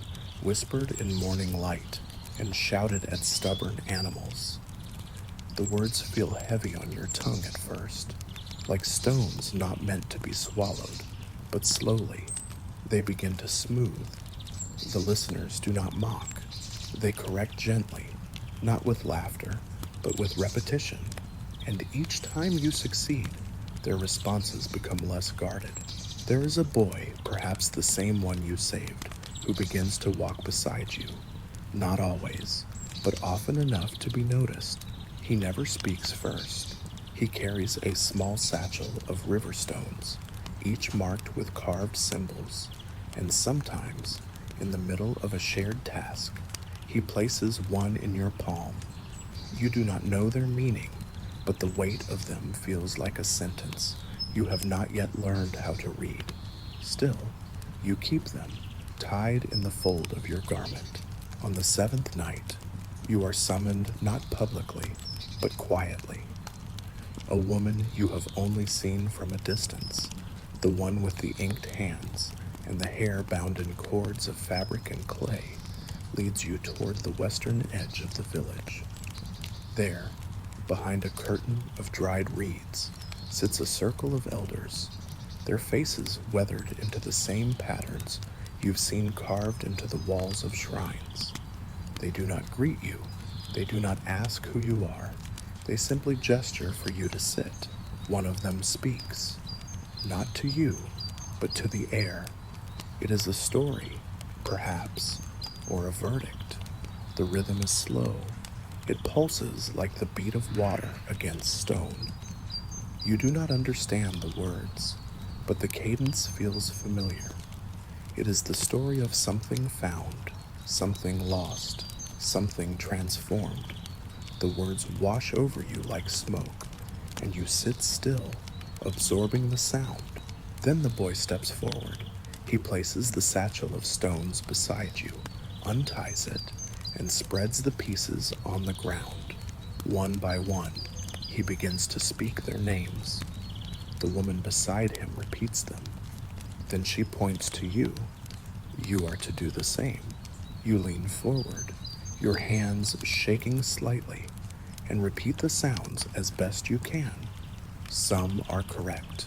whispered in morning light and shouted at stubborn animals. The words feel heavy on your tongue at first, like stones not meant to be swallowed, but slowly they begin to smooth. The listeners do not mock. They correct gently, not with laughter, but with repetition. And each time you succeed, their responses become less guarded. There is a boy, perhaps the same one you saved, who begins to walk beside you. Not always, but often enough to be noticed. He never speaks first. He carries a small satchel of river stones, each marked with carved symbols, and sometimes, in the middle of a shared task, he places one in your palm. You do not know their meaning, but the weight of them feels like a sentence you have not yet learned how to read. Still, you keep them, tied in the fold of your garment. On the seventh night, you are summoned not publicly, but quietly. A woman you have only seen from a distance, the one with the inked hands and the hair bound in cords of fabric and clay, leads you toward the western edge of the village. There, behind a curtain of dried reeds, sits a circle of elders, their faces weathered into the same patterns you've seen carved into the walls of shrines. They do not greet you. They do not ask who you are. They simply gesture for you to sit. One of them speaks, not to you, but to the air. It is a story, perhaps, or a verdict. The rhythm is slow. It pulses like the beat of water against stone. You do not understand the words, but the cadence feels familiar. It is the story of something found, something lost, something transformed. The words wash over you like smoke, and you sit still, absorbing the sound. Then the boy steps forward. He places the satchel of stones beside you, unties it, and spreads the pieces on the ground. One by one, he begins to speak their names. The woman beside him repeats them. Then she points to you. You are to do the same. You lean forward, your hands shaking slightly, and repeat the sounds as best you can. Some are correct,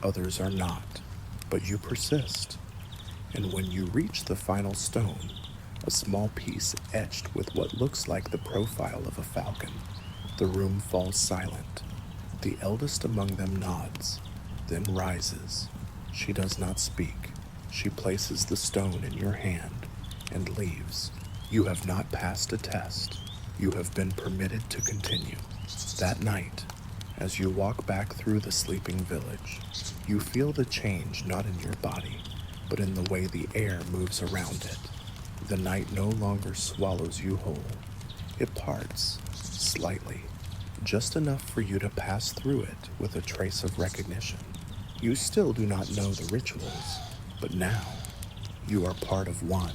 others are not, but you persist. And when you reach the final stone, a small piece etched with what looks like the profile of a falcon, the room falls silent. The eldest among them nods, then rises. She does not speak. She places the stone in your hand and leaves. You have not passed a test. You have been permitted to continue. That night, as you walk back through the sleeping village, you feel the change not in your body, but in the way the air moves around it. The night no longer swallows you whole. It parts, slightly, just enough for you to pass through it with a trace of recognition. You still do not know the rituals, but now you are part of one,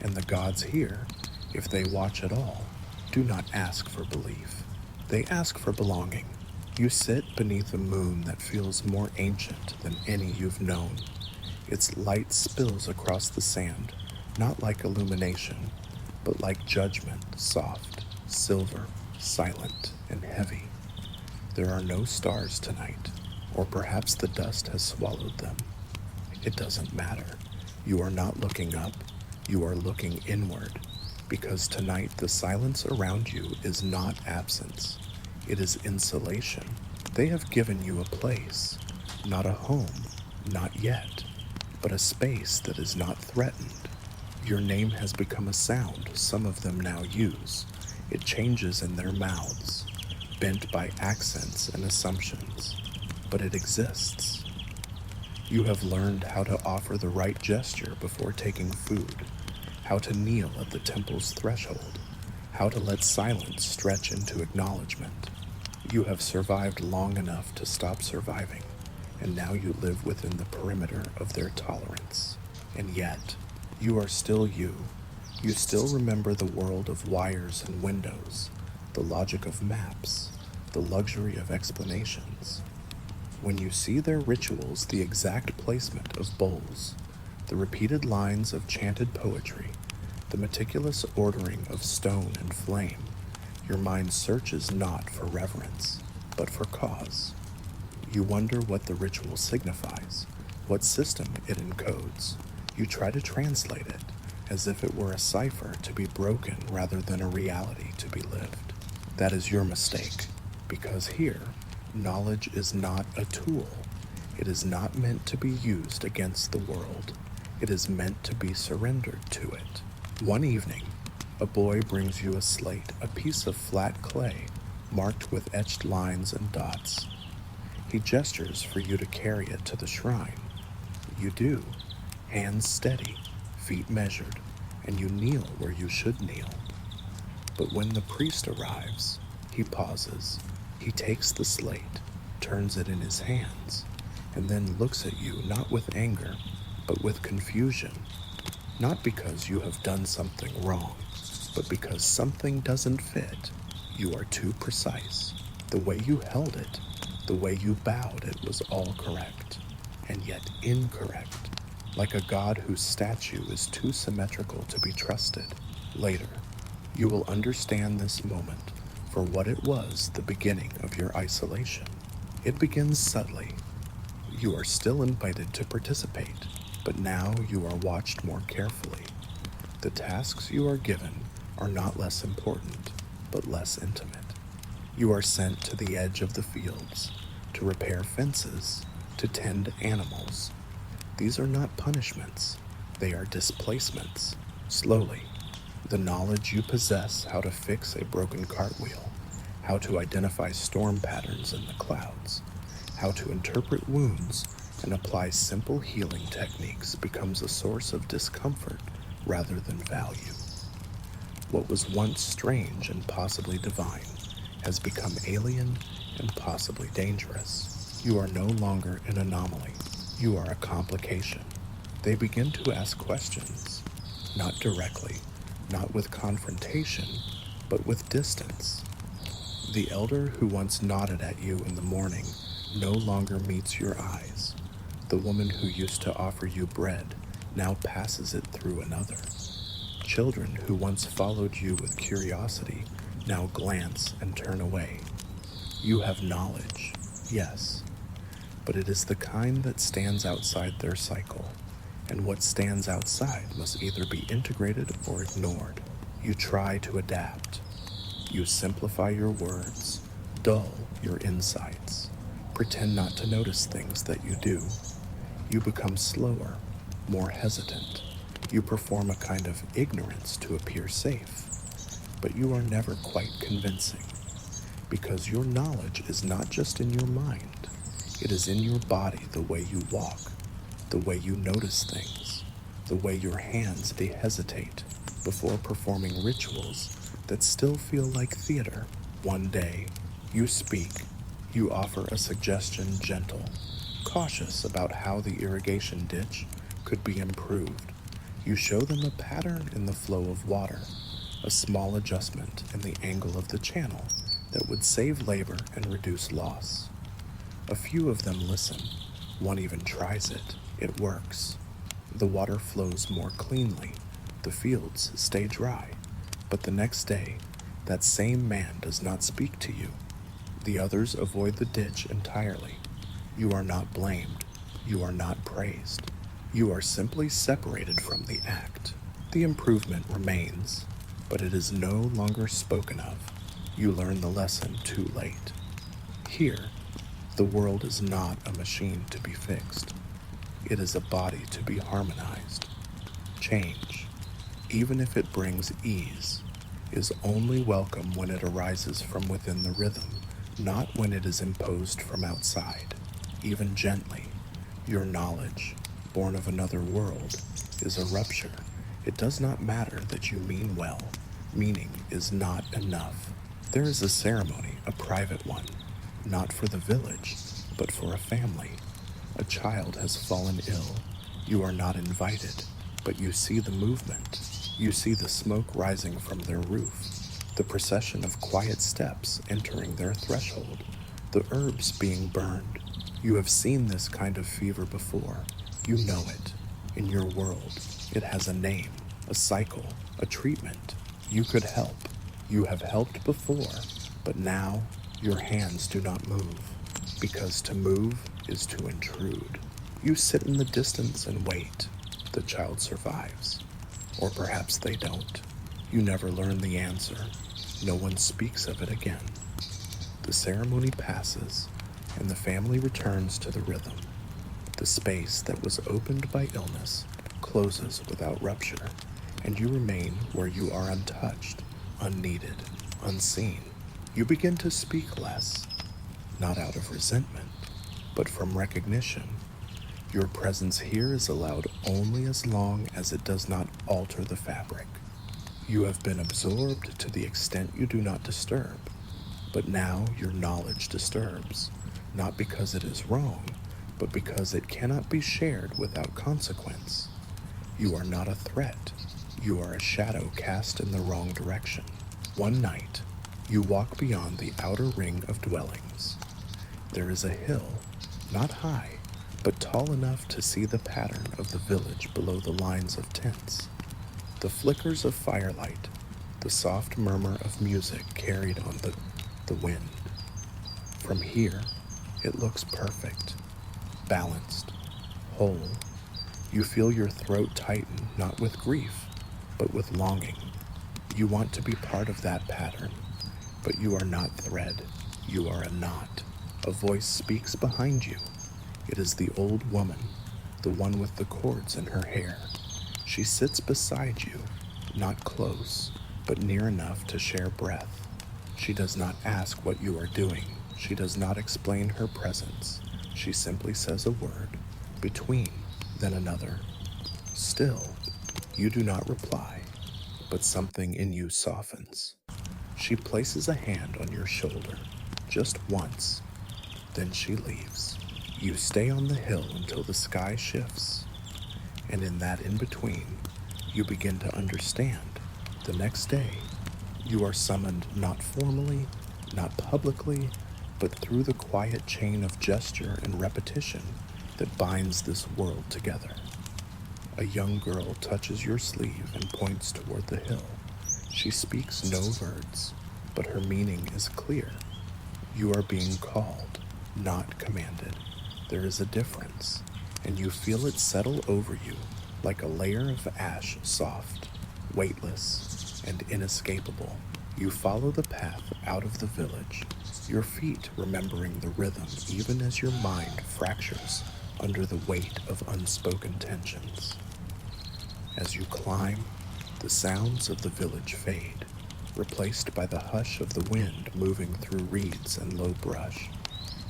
and the gods here, if they watch at all, do not ask for belief. They ask for belonging. You sit beneath a moon that feels more ancient than any you've known. Its light spills across the sand, not like illumination, but like judgment, soft, silver, silent, and heavy. There are no stars tonight, or perhaps the dust has swallowed them. It doesn't matter. You are not looking up. You are looking inward, because tonight the silence around you is not absence, it is insulation. They have given you a place, not a home, not yet, but a space that is not threatened. Your name has become a sound some of them now use. It changes in their mouths, bent by accents and assumptions, but it exists. You have learned how to offer the right gesture before taking food, how to kneel at the temple's threshold, how to let silence stretch into acknowledgement. You have survived long enough to stop surviving, and now you live within the perimeter of their tolerance. And yet, you are still you. You still remember the world of wires and windows, the logic of maps, the luxury of explanations. When you see their rituals, the exact placement of bowls, the repeated lines of chanted poetry, the meticulous ordering of stone and flame, your mind searches not for reverence, but for cause. You wonder what the ritual signifies, what system it encodes. You try to translate it, as if it were a cipher to be broken rather than a reality to be lived. That is your mistake, because here, knowledge is not a tool. It is not meant to be used against the world. It is meant to be surrendered to it. One evening, a boy brings you a slate, a piece of flat clay, marked with etched lines and dots. He gestures for you to carry it to the shrine. You do, hands steady, feet measured, and you kneel where you should kneel. But when the priest arrives, he pauses. He takes the slate, turns it in his hands, and then looks at you not with anger, but with confusion. Not because you have done something wrong, but because something doesn't fit. You are too precise. The way you held it, the way you bowed it was all correct, and yet incorrect, like a god whose statue is too symmetrical to be trusted. Later, you will understand this moment for what it was, the beginning of your isolation. It begins subtly. You are still invited to participate, but now you are watched more carefully. The tasks you are given are not less important, but less intimate. You are sent to the edge of the fields, to repair fences, to tend animals. These are not punishments, they are displacements. Slowly, the knowledge you possess how to fix a broken cartwheel, how to identify storm patterns in the clouds, how to interpret wounds and apply simple healing techniques becomes a source of discomfort rather than value. What was once strange and possibly divine has become alien and possibly dangerous. You are no longer an anomaly. You are a complication. They begin to ask questions, not directly, not with confrontation, but with distance. The elder who once nodded at you in the morning no longer meets your eyes. The woman who used to offer you bread now passes it through another. Children who once followed you with curiosity now glance and turn away. You have knowledge, yes, but it is the kind that stands outside their cycle, and what stands outside must either be integrated or ignored. You try to adapt. You simplify your words, dull your insights, pretend not to notice things that you do. You become slower, more hesitant. You perform a kind of ignorance to appear safe, but you are never quite convincing, because your knowledge is not just in your mind. It is in your body, the way you walk, the way you notice things, the way your hands hesitate before performing rituals that still feel like theater. One day, you speak. You offer a suggestion gentle, cautious about how the irrigation ditch could be improved. You show them a pattern in the flow of water, a small adjustment in the angle of the channel that would save labor and reduce loss. A few of them listen. One even tries it. It works. The water flows more cleanly. The fields stay dry. But the next day, that same man does not speak to you. The others avoid the ditch entirely. You are not blamed. You are not praised. You are simply separated from the act. The improvement remains, but it is no longer spoken of. You learn the lesson too late. Here, the world is not a machine to be fixed. It is a body to be harmonized. Change, even if it brings ease, is only welcome when it arises from within the rhythm, not when it is imposed from outside, even gently. Your knowledge, born of another world, is a rupture. It does not matter that you mean well. Meaning is not enough. There is a ceremony, a private one, not for the village, but for a family. A child has fallen ill. You are not invited, but you see the movement. You see the smoke rising from their roof, the procession of quiet steps entering their threshold, the herbs being burned. You have seen this kind of fever before. You know it. In your world, it has a name, a cycle, a treatment. You could help. You have helped before, but now your hands do not move, because to move is to intrude. You sit in the distance and wait. The child survives. Or perhaps they don't. You never learn the answer. No one speaks of it again. The ceremony passes, and the family returns to the rhythm. The space that was opened by illness closes without rupture, and you remain where you are untouched, unneeded, unseen. You begin to speak less, not out of resentment, but from recognition. Your presence here is allowed only as long as it does not alter the fabric. You have been absorbed to the extent you do not disturb, but now your knowledge disturbs, not because it is wrong, but because it cannot be shared without consequence. You are not a threat. You are a shadow cast in the wrong direction. One night, you walk beyond the outer ring of dwellings. There is a hill, not high, but tall enough to see the pattern of the village below the lines of tents. The flickers of firelight, the soft murmur of music carried on the wind. From here, it looks perfect, balanced, whole. You feel your throat tighten, not with grief, but with longing. You want to be part of that pattern, but you are not thread. You are a knot. A voice speaks behind you. It is the old woman, the one with the cords in her hair. She sits beside you, not close, but near enough to share breath. She does not ask what you are doing. She does not explain her presence. She simply says a word, between, then another. Still, you do not reply, but something in you softens. She places a hand on your shoulder, just once, then she leaves. You stay on the hill until the sky shifts, and in that in-between, you begin to understand. The next day, you are summoned not formally, not publicly, but through the quiet chain of gesture and repetition that binds this world together. A young girl touches your sleeve and points toward the hill. She speaks no words, but her meaning is clear. You are being called, not commanded. There is a difference, and you feel it settle over you like a layer of ash, soft, weightless, and inescapable. You follow the path out of the village, your feet remembering the rhythm even as your mind fractures under the weight of unspoken tensions. As you climb, the sounds of the village fade, replaced by the hush of the wind moving through reeds and low brush.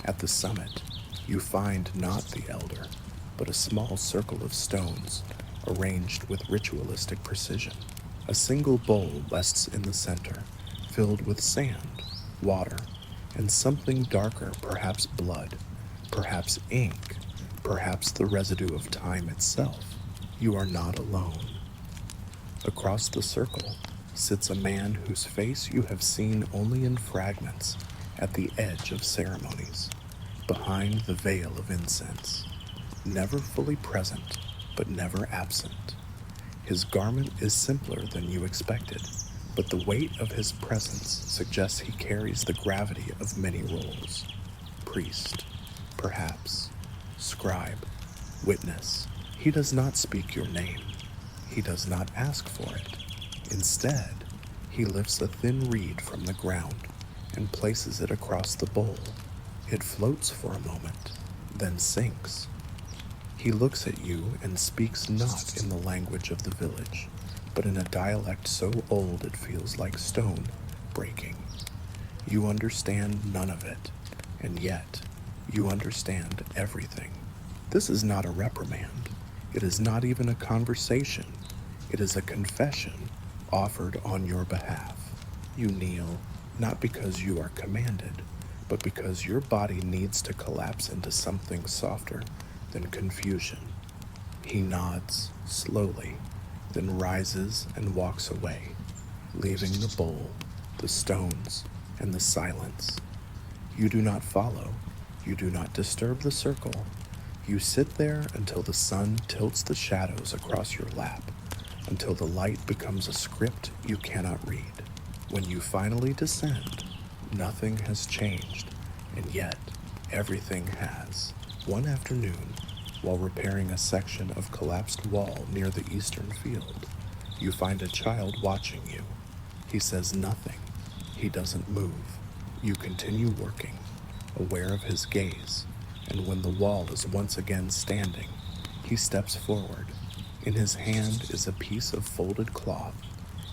At the summit, you find not the elder, but a small circle of stones arranged with ritualistic precision. A single bowl rests in the center, filled with sand, water, and something darker, perhaps blood, perhaps ink, perhaps the residue of time itself. You are not alone. Across the circle sits a man whose face you have seen only in fragments at the edge of ceremonies, behind the veil of incense, never fully present, but never absent. His garment is simpler than you expected, but the weight of his presence suggests he carries the gravity of many roles. Priest, perhaps, scribe, witness. He does not speak your name. He does not ask for it. Instead, he lifts a thin reed from the ground and places it across the bowl. It floats for a moment, then sinks. He looks at you and speaks not in the language of the village, but in a dialect so old it feels like stone breaking. You understand none of it, and yet you understand everything. This is not a reprimand. It is not even a conversation. It is a confession offered on your behalf. You kneel, not because you are commanded, but because your body needs to collapse into something softer than confusion. He nods slowly, then rises and walks away, leaving the bowl, the stones, and the silence. You do not follow. You do not disturb the circle. You sit there until the sun tilts the shadows across your lap, until the light becomes a script you cannot read. When you finally descend, nothing has changed, and yet everything has. One afternoon, while repairing a section of collapsed wall near the eastern field, you find a child watching you. He says nothing. He doesn't move. You continue working, aware of his gaze, and when the wall is once again standing, he steps forward. In his hand is a piece of folded cloth.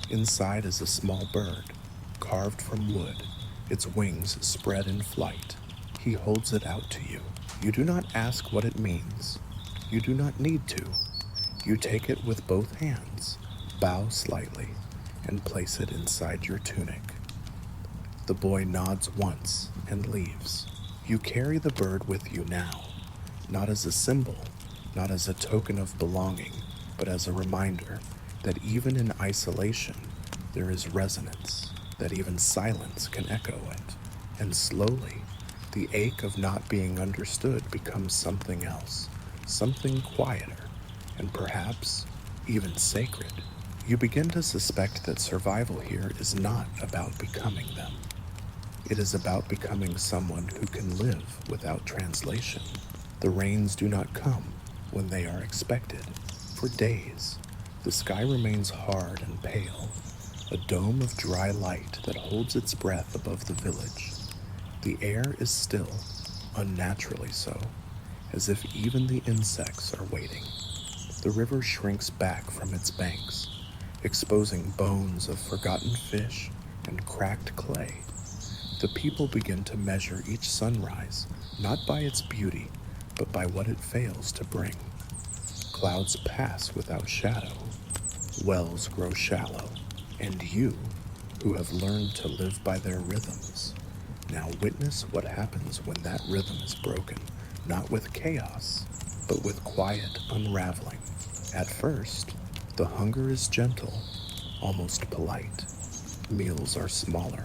Inside is a small bird, carved from wood, its wings spread in flight. He holds it out to you. You do not ask what it means. You do not need to. You take it with both hands, bow slightly, and place it inside your tunic. The boy nods once and leaves. You carry the bird with you now, not as a symbol, not as a token of belonging, but as a reminder that even in isolation, there is resonance, that even silence can echo it. And slowly, the ache of not being understood becomes something else, something quieter, and perhaps even sacred. You begin to suspect that survival here is not about becoming them. It is about becoming someone who can live without translation. The rains do not come when they are expected. For days, the sky remains hard and pale, a dome of dry light that holds its breath above the village. The air is still, unnaturally so, as if even the insects are waiting. The river shrinks back from its banks, exposing bones of forgotten fish and cracked clay. The people begin to measure each sunrise, not by its beauty, but by what it fails to bring. Clouds pass without shadow, wells grow shallow, and you, who have learned to live by their rhythms, now witness what happens when that rhythm is broken, not with chaos, but with quiet unraveling. At first, the hunger is gentle, almost polite. Meals are smaller,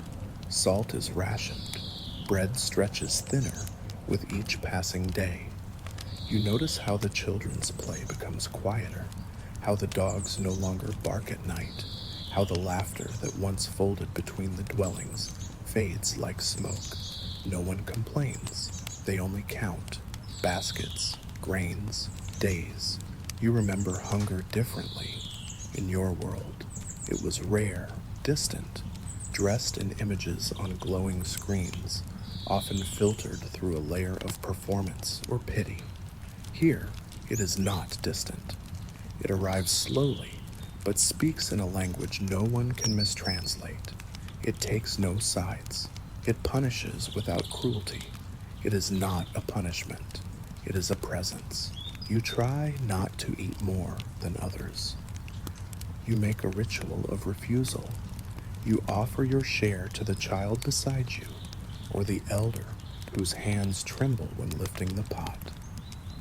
salt is rationed, bread stretches thinner with each passing day. You notice how the children's play becomes quieter, how the dogs no longer bark at night, how the laughter that once folded between the dwellings fades like smoke. No one complains. They only count baskets, grains, days. You remember hunger differently. In your world, it was rare, distant, dressed in images on glowing screens, often filtered through a layer of performance or pity. Here, it is not distant. It arrives slowly, but speaks in a language no one can mistranslate. It takes no sides. It punishes without cruelty. It is not a punishment. It is a presence. You try not to eat more than others. You make a ritual of refusal. You offer your share to the child beside you, or the elder whose hands tremble when lifting the pot.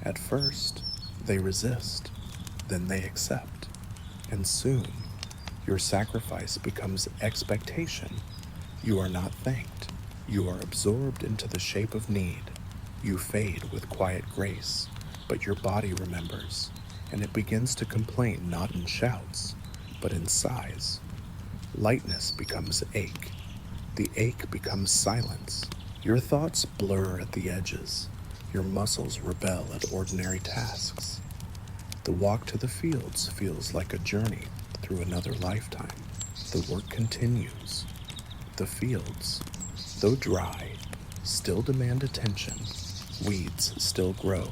At first, they resist, then they accept, and soon, your sacrifice becomes expectation. You are not thanked. You are absorbed into the shape of need. You fade with quiet grace, but your body remembers, and it begins to complain not in shouts, but in sighs. Lightness becomes ache. The ache becomes silence. Your thoughts blur at the edges. Your muscles rebel at ordinary tasks. The walk to the fields feels like a journey through another lifetime. The work continues. The fields, though dry, still demand attention. Weeds still grow,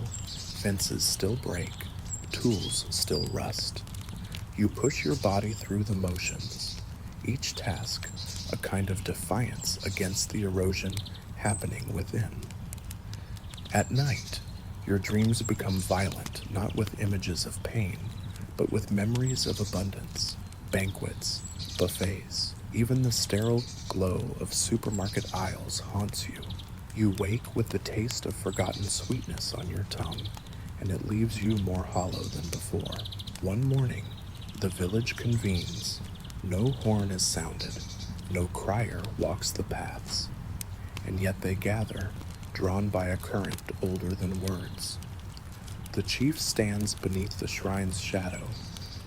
fences still break, tools still rust. You push your body through the motions, each task a kind of defiance against the erosion happening within. At night, your dreams become violent, not with images of pain, but with memories of abundance, banquets, buffets. Even the sterile glow of supermarket aisles haunts you. You wake with the taste of forgotten sweetness on your tongue, and it leaves you more hollow than before. One morning, the village convenes. No horn is sounded, no crier walks the paths, and yet they gather, drawn by a current older than words. The chief stands beneath the shrine's shadow,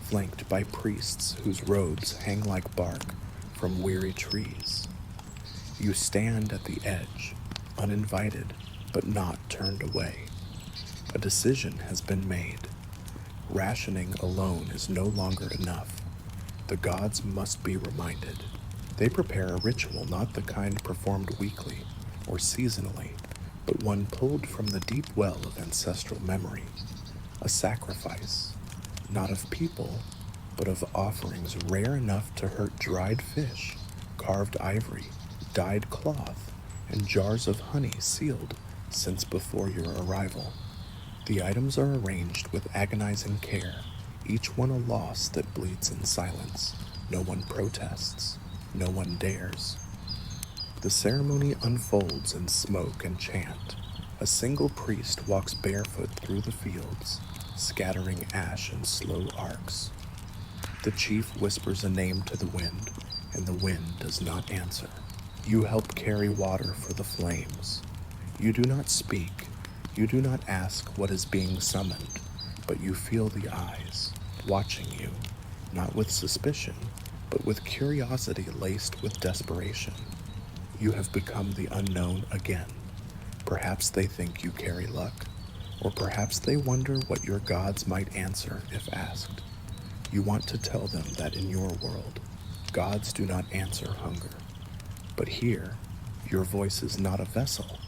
flanked by priests whose robes hang like bark from weary trees. You stand at the edge, uninvited, but not turned away. A decision has been made. Rationing alone is no longer enough. The gods must be reminded. They prepare a ritual, not the kind performed weekly or seasonally, but one pulled from the deep well of ancestral memory. A sacrifice, not of people, but of offerings rare enough to hurt dried fish, carved ivory, dyed cloth, and jars of honey sealed since before your arrival. The items are arranged with agonizing care, each one a loss that bleeds in silence. No one protests, no one dares. The ceremony unfolds in smoke and chant. A single priest walks barefoot through the fields, scattering ash in slow arcs. The chief whispers a name to the wind, and the wind does not answer. You help carry water for the flames. You do not speak. You do not ask what is being summoned, but you feel the eyes, watching you, not with suspicion, but with curiosity laced with desperation. You have become the unknown again. Perhaps they think you carry luck, or perhaps they wonder what your gods might answer if asked. You want to tell them that in your world, gods do not answer hunger. But here, your voice is not a vessel,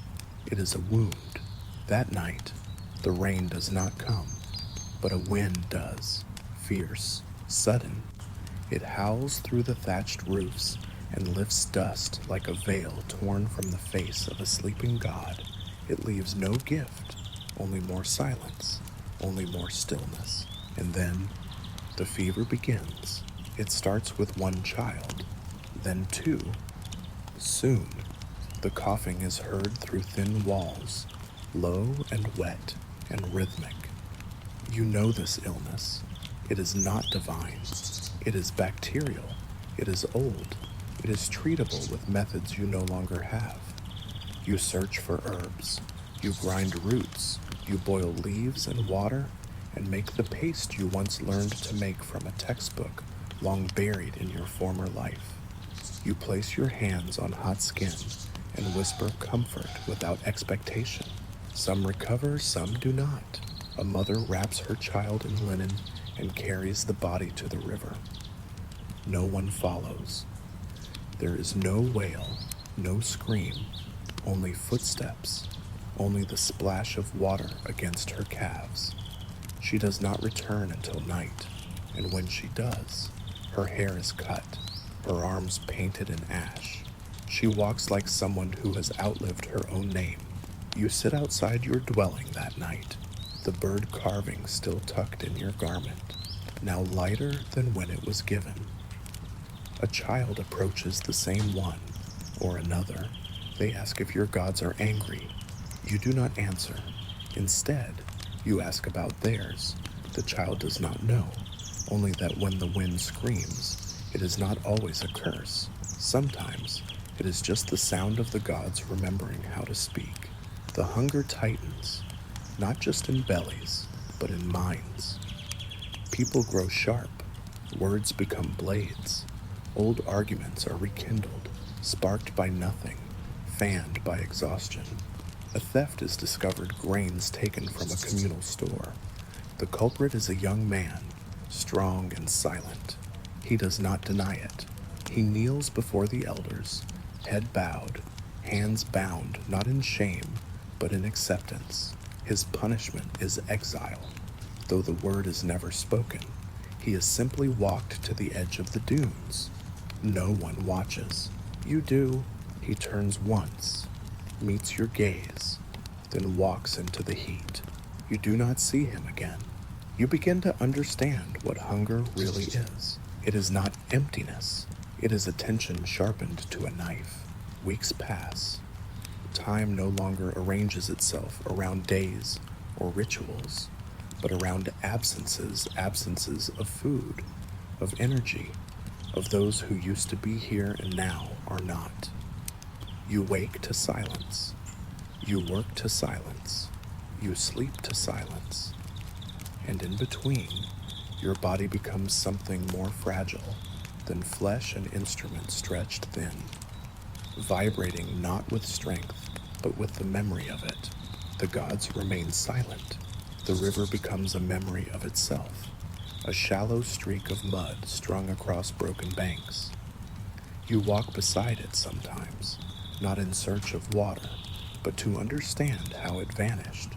it is a wound. That night, the rain does not come, but a wind does, fierce, sudden. It howls through the thatched roofs and lifts dust like a veil torn from the face of a sleeping god. It leaves no gift, only more silence, only more stillness. And then, the fever begins. It starts with one child, then two. Soon, the coughing is heard through thin walls, low and wet and rhythmic. You know this illness. It is not divine. It is bacterial. It is old. It is treatable with methods you no longer have. You search for herbs. You grind roots. You boil leaves and water and make the paste you once learned to make from a textbook long buried in your former life. You place your hands on hot skin and whisper comfort without expectation. Some recover, some do not. A mother wraps her child in linen and carries the body to the river. No one follows. There is no wail, no scream, only footsteps, only the splash of water against her calves. She does not return until night, and when she does, her hair is cut, her arms painted in ash. She walks like someone who has outlived her own name. You sit outside your dwelling that night, the bird carving still tucked in your garment, now lighter than when it was given. A child approaches the same one, or another. They ask if your gods are angry. You do not answer. Instead, you ask about theirs. The child does not know, only that when the wind screams, it is not always a curse. Sometimes, it is just the sound of the gods remembering how to speak. The hunger tightens, not just in bellies, but in minds. People grow sharp. Words become blades. Old arguments are rekindled, sparked by nothing, fanned by exhaustion. A theft is discovered, grains taken from a communal store. The culprit is a young man, strong and silent. He does not deny it. He kneels before the elders, head bowed, hands bound, not in shame, but in acceptance. His punishment is exile. Though the word is never spoken, he is simply walked to the edge of the dunes. No one watches. You do. He turns once, meets your gaze, then walks into the heat. You do not see him again. You begin to understand what hunger really is. It is not emptiness. It is attention sharpened to a knife. Weeks pass. Time no longer arranges itself around days or rituals, but around absences of food, of energy, of those who used to be here and now are not. You wake to silence. You work to silence. You sleep to silence. And in between, your body becomes something more fragile than flesh and instrument stretched thin, vibrating not with strength, but with the memory of it. The gods remain silent. The river becomes a memory of itself, a shallow streak of mud strung across broken banks. You walk beside it sometimes, not in search of water, but to understand how it vanished.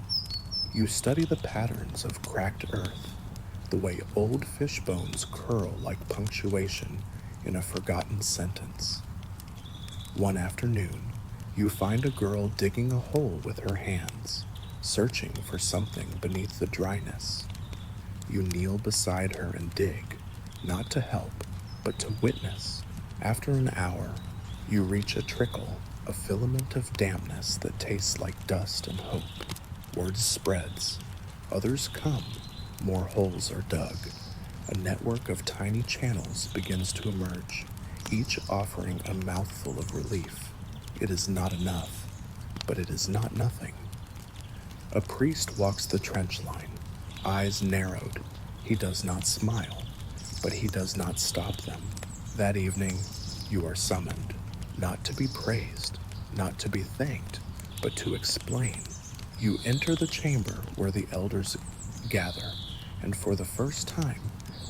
You study the patterns of cracked earth, the way old fish bones curl like punctuation in a forgotten sentence. One afternoon, you find a girl digging a hole with her hands, searching for something beneath the dryness. You kneel beside her and dig, not to help, but to witness. After an hour, you reach a trickle, a filament of dampness that tastes like dust and hope. Word spreads. Others come. More holes are dug. A network of tiny channels begins to emerge, each offering a mouthful of relief. It is not enough, but it is not nothing. A priest walks the trench line, eyes narrowed. He does not smile, but he does not stop them. That evening, you are summoned, not to be praised, not to be thanked, but to explain. You enter the chamber where the elders gather, and for the first time,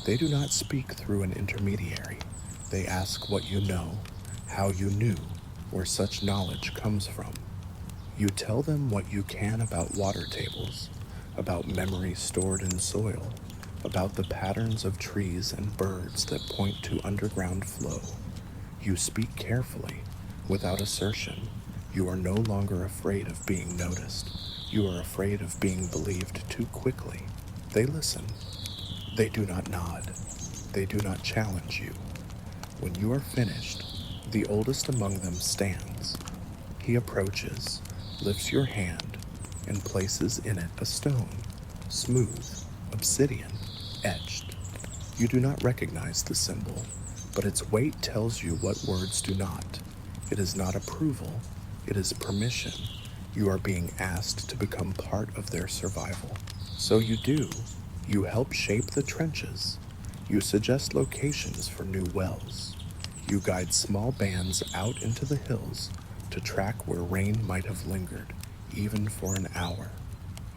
they do not speak through an intermediary. They ask what you know, how you knew, where such knowledge comes from. You tell them what you can about water tables, about memories stored in soil, about the patterns of trees and birds that point to underground flow. You speak carefully, without assertion. You are no longer afraid of being noticed. You are afraid of being believed too quickly. They listen. They do not nod. They do not challenge you. When you are finished, the oldest among them stands. He approaches, lifts your hand, and places in it a stone, smooth, obsidian, etched. You do not recognize the symbol, but its weight tells you what words do not. It is not approval, it is permission. You are being asked to become part of their survival. So you do. You help shape the trenches. You suggest locations for new wells. You guide small bands out into the hills to track where rain might have lingered, even for an hour.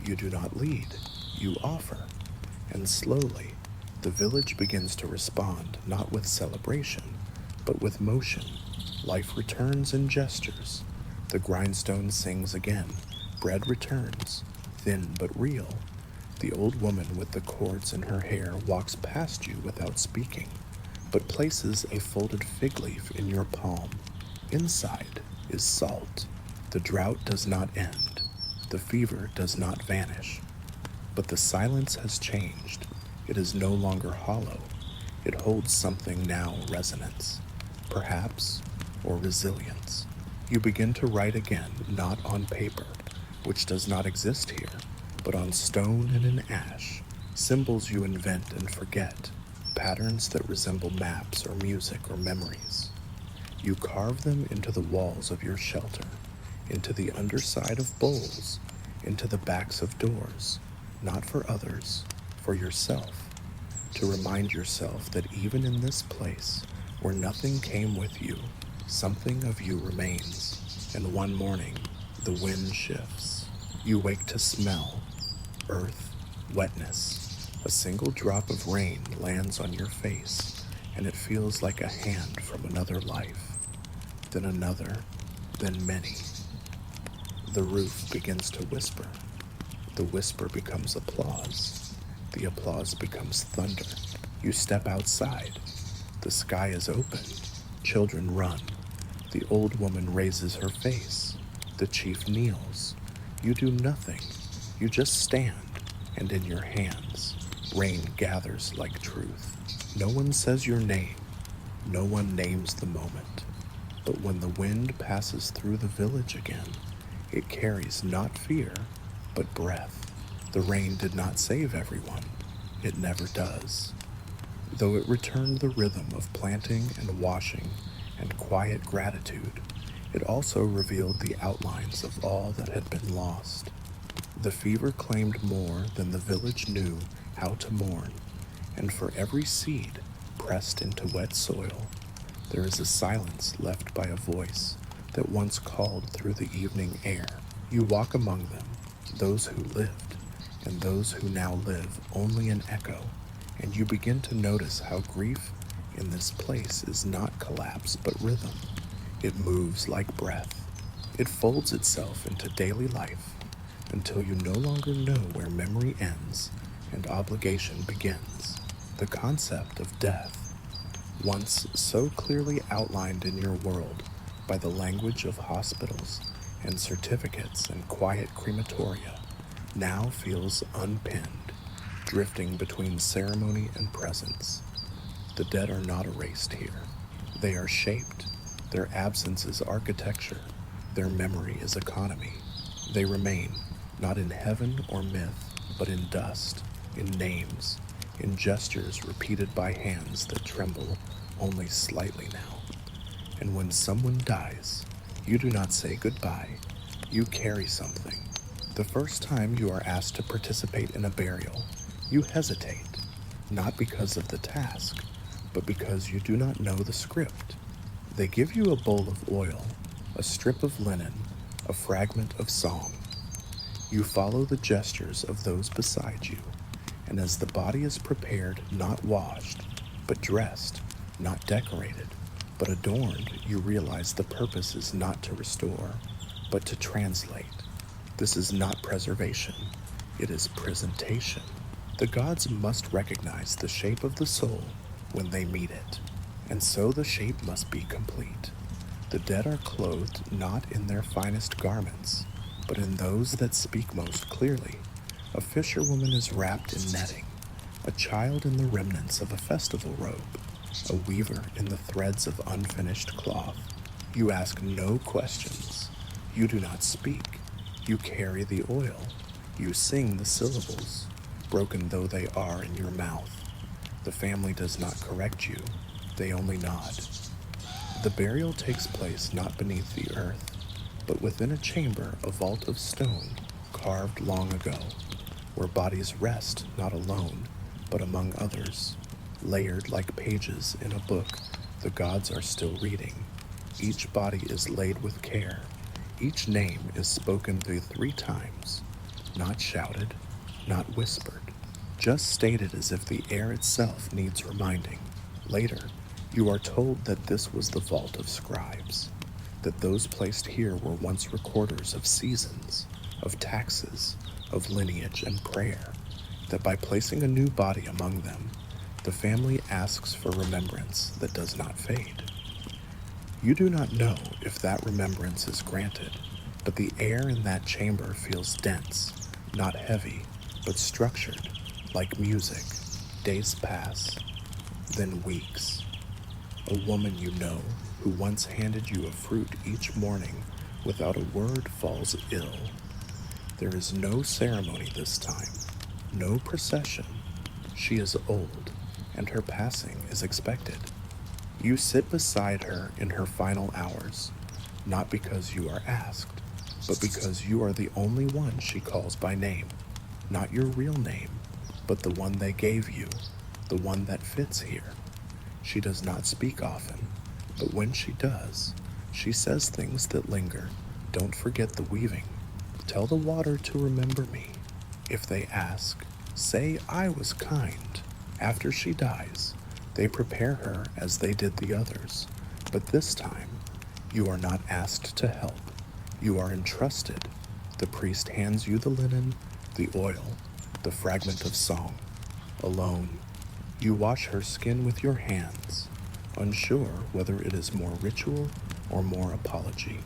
You do not lead, you offer. And slowly, the village begins to respond, not with celebration, but with motion. Life returns in gestures. The grindstone sings again. Bread returns, thin but real. The old woman with the cords in her hair walks past you without speaking, but places a folded fig leaf in your palm. Inside is salt. The drought does not end. The fever does not vanish. But the silence has changed. It is no longer hollow. It holds something now, resonance, perhaps, or resilience. You begin to write again, not on paper, which does not exist here, but on stone and in ash, symbols you invent and forget, patterns that resemble maps or music or memories. You carve them into the walls of your shelter, into the underside of bowls, into the backs of doors, not for others, for yourself, to remind yourself that even in this place, where nothing came with you, something of you remains, and one morning, the wind shifts. You wake to smell, earth, Wetness. A single drop of rain lands on your face, and it feels like a hand from another life. Then another, then many. The roof begins to whisper. The whisper becomes applause. The applause becomes thunder. You step outside. The sky is open. Children run. The old woman raises her face. The chief kneels. You do nothing. You just stand, and in your hands, rain gathers like truth. No one says your name. No one names the moment. But when the wind passes through the village again, it carries not fear, but breath. The rain did not save everyone. It never does. Though it returned the rhythm of planting and washing and quiet gratitude, it also revealed the outlines of all that had been lost. The fever claimed more than the village knew how to mourn, and for every seed pressed into wet soil, there is a silence left by a voice that once called through the evening air. You walk among them, those who lived, and those who now live only an echo, and you begin to notice how grief in this place is not collapse but rhythm. It moves like breath. It folds itself into daily life until you no longer know where memory ends and obligation begins. The concept of death, once so clearly outlined in your world by the language of hospitals and certificates and quiet crematoria, now feels unpinned, drifting between ceremony and presence. The dead are not erased here. They are shaped. Their absence is architecture. Their memory is economy. They remain, not in heaven or myth, but in dust, in names, in gestures repeated by hands that tremble only slightly now. And when someone dies, you do not say goodbye. You carry something. The first time you are asked to participate in a burial, you hesitate, not because of the task, but because you do not know the script. They give you a bowl of oil, a strip of linen, a fragment of song. You follow the gestures of those beside you, and as the body is prepared, not washed, but dressed, not decorated, but adorned, you realize the purpose is not to restore, but to translate. This is not preservation, it is presentation. The gods must recognize the shape of the soul when they meet it, and so the shape must be complete. The dead are clothed not in their finest garments, but in those that speak most clearly. A fisherwoman is wrapped in netting, a child in the remnants of a festival robe, a weaver in the threads of unfinished cloth. You ask no questions. You do not speak. You carry the oil. You sing the syllables, broken though they are in your mouth. The family does not correct you. They only nod. The burial takes place not beneath the earth, but within a chamber, a vault of stone carved long ago, where bodies rest not alone, but among others, layered like pages in a book the gods are still reading. Each body is laid with care. Each name is spoken the 3 times, not shouted, not whispered, just stated as if the air itself needs reminding. Later, you are told that this was the vault of scribes, that those placed here were once recorders of seasons, of taxes, of lineage and prayer, that by placing a new body among them, the family asks for remembrance that does not fade. You do not know if that remembrance is granted, but the air in that chamber feels dense, not heavy, but structured, like music. Days pass, then weeks. A woman you know, who once handed you a fruit each morning without a word, falls ill. There is no ceremony this time, no procession. She is old, and her passing is expected. You sit beside her in her final hours, not because you are asked, but because you are the only one she calls by name. Not your real name, but the one they gave you, the one that fits here. She does not speak often, but when she does, she says things that linger. Don't forget the weaving. Tell the water to remember me. If they ask, Say I was kind. After she dies, they prepare her as they did the others, but this time you are not asked to help. You are entrusted. The priest hands you the linen, the oil, the fragment of song. Alone, you wash her skin with your hands, unsure whether it is more ritual or more apology.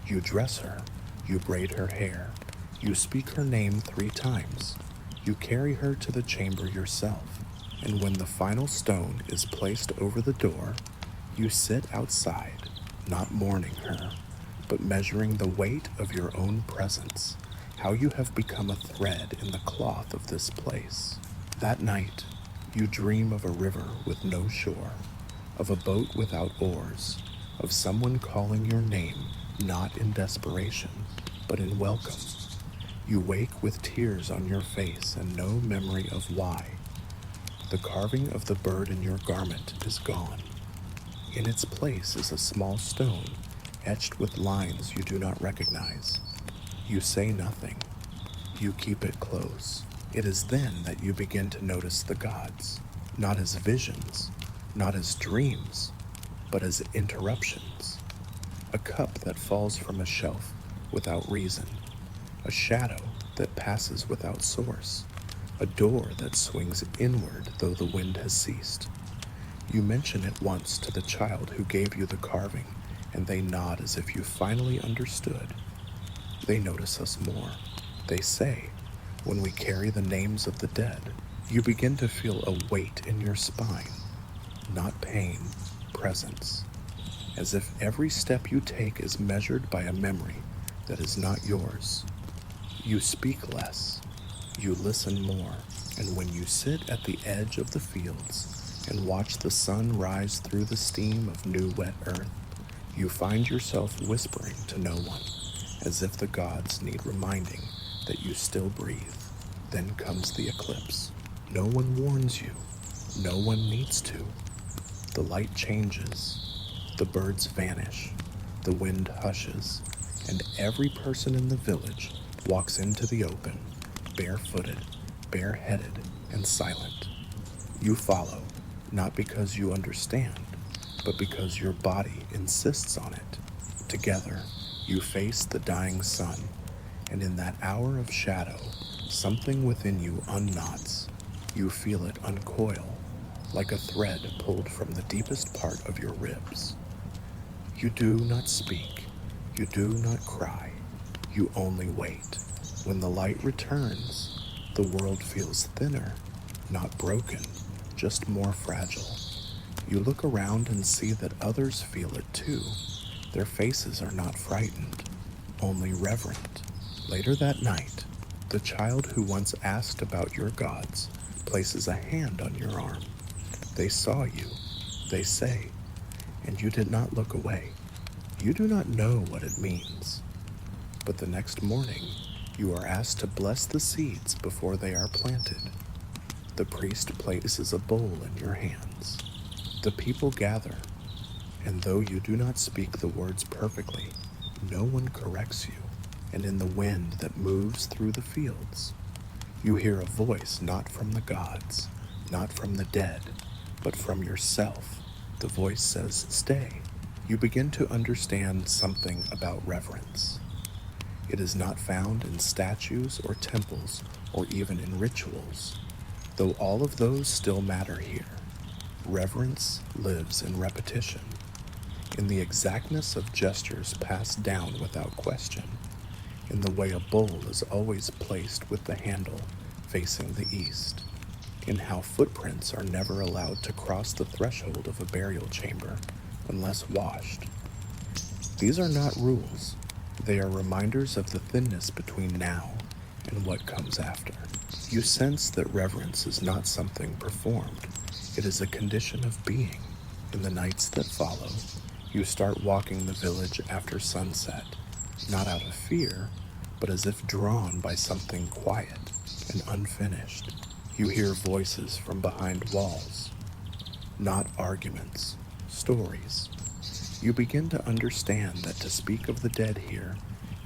You dress her, you braid her hair, you speak her name 3 times. You carry her to the chamber yourself, and when the final stone is placed over the door, you sit outside, not mourning her, but measuring the weight of your own presence, how you have become a thread in the cloth of this place. That night, you dream of a river with no shore, of a boat without oars, of someone calling your name not in desperation, but in welcome. You wake with tears on your face and no memory of why. The carving of the bird in your garment is gone. In its place is a small stone, etched with lines you do not recognize. You say nothing. You keep it close. It is then that you begin to notice the gods, not as visions, not as dreams, but as interruptions. A cup that falls from a shelf without reason, a shadow that passes without source, a door that swings inward though the wind has ceased. You mention it once to the child who gave you the carving, and they nod as if you finally understood. They notice us more. They say, when we carry the names of the dead, you begin to feel a weight in your spine, not pain, presence, as if every step you take is measured by a memory that is not yours. You speak less, you listen more, and when you sit at the edge of the fields and watch the sun rise through the steam of new wet earth, you find yourself whispering to no one, as if the gods need reminding that you still breathe. Then comes the eclipse. No one warns you. No one needs to. The light changes. The birds vanish. The wind hushes. And every person in the village walks into the open, barefooted, bareheaded, and silent. You follow, not because you understand, but because your body insists on it. Together, you face the dying sun, and in that hour of shadow, something within you unknots. You feel it uncoil, like a thread pulled from the deepest part of your ribs. You do not speak. You do not cry. You only wait. When the light returns, the world feels thinner, not broken, just more fragile. You look around and see that others feel it too. Their faces are not frightened, only reverent. Later that night, the child who once asked about your gods places a hand on your arm. They saw you, they say, and you did not look away. You do not know what it means. But the next morning, you are asked to bless the seeds before they are planted. The priest places a bowl in your hands. The people gather, and though you do not speak the words perfectly, no one corrects you. And in the wind that moves through the fields, you hear a voice not from the gods, not from the dead, but from yourself. The voice says, "Stay." You begin to understand something about reverence. It is not found in statues or temples or even in rituals, though all of those still matter here. Reverence lives in repetition, in the exactness of gestures passed down without question, in the way a bowl is always placed with the handle facing the east, in how footprints are never allowed to cross the threshold of a burial chamber unless washed. These are not rules. They are reminders of the thinness between now and what comes after. You sense that reverence is not something performed. It is a condition of being. In the nights that follow, you start walking the village after sunset, not out of fear, but as if drawn by something quiet and unfinished. You hear voices from behind walls, not arguments, stories. You begin to understand that to speak of the dead here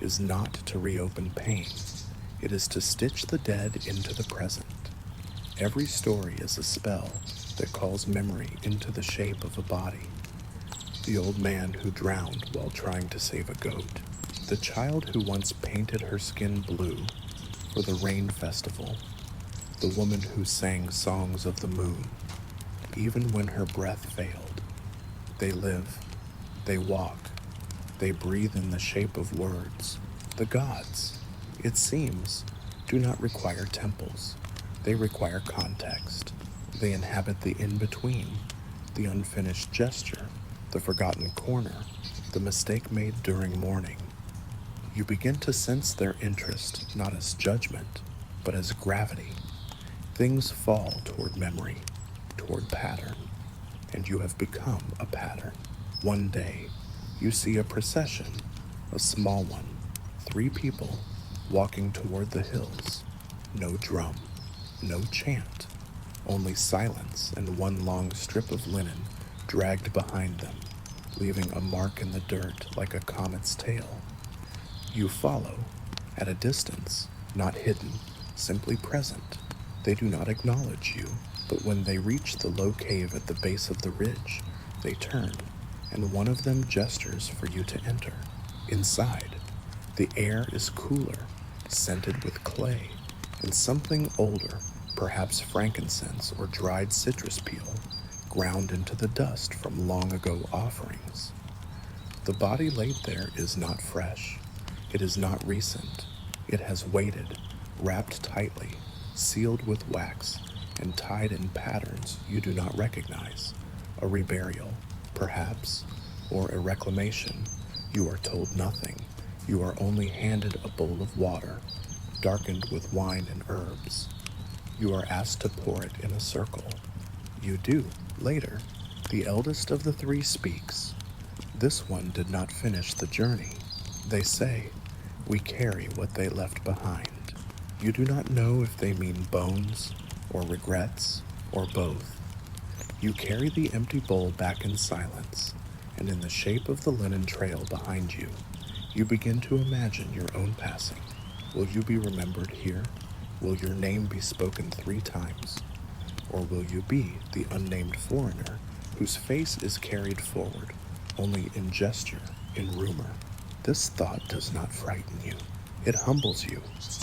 is not to reopen pain. It is to stitch the dead into the present. Every story is a spell that calls memory into the shape of a body. The old man who drowned while trying to save a goat. The child who once painted her skin blue for the rain festival. The woman who sang songs of the moon, even when her breath failed. They live, they walk, they breathe in the shape of words. The gods, it seems, do not require temples. They require context. They inhabit the in-between, the unfinished gesture, the forgotten corner, the mistake made during mourning. You begin to sense their interest not as judgment, but as gravity. Things fall toward memory, toward pattern, and you have become a pattern. One day, you see a procession, a small one, 3 people walking toward the hills. No drum, no chant, only silence and one long strip of linen dragged behind them, leaving a mark in the dirt like a comet's tail. You follow, at a distance, not hidden, simply present. They do not acknowledge you, but when they reach the low cave at the base of the ridge, they turn, and one of them gestures for you to enter. Inside, the air is cooler, scented with clay, and something older, perhaps frankincense or dried citrus peel, ground into the dust from long ago offerings. The body laid there is not fresh. It is not recent. It has waited, wrapped tightly, sealed with wax, and tied in patterns you do not recognize. A reburial, perhaps, or a reclamation. You are told nothing. You are only handed a bowl of water, darkened with wine and herbs. You are asked to pour it in a circle. You do. Later, the eldest of the 3 speaks. This one did not finish the journey. They say, we carry what they left behind. You do not know if they mean bones, or regrets, or both. You carry the empty bowl back in silence, and in the shape of the linen trail behind you, you begin to imagine your own passing. Will you be remembered here? Will your name be spoken 3 times? Or will you be the unnamed foreigner whose face is carried forward only in gesture, in rumor? This thought does not frighten you. It humbles you,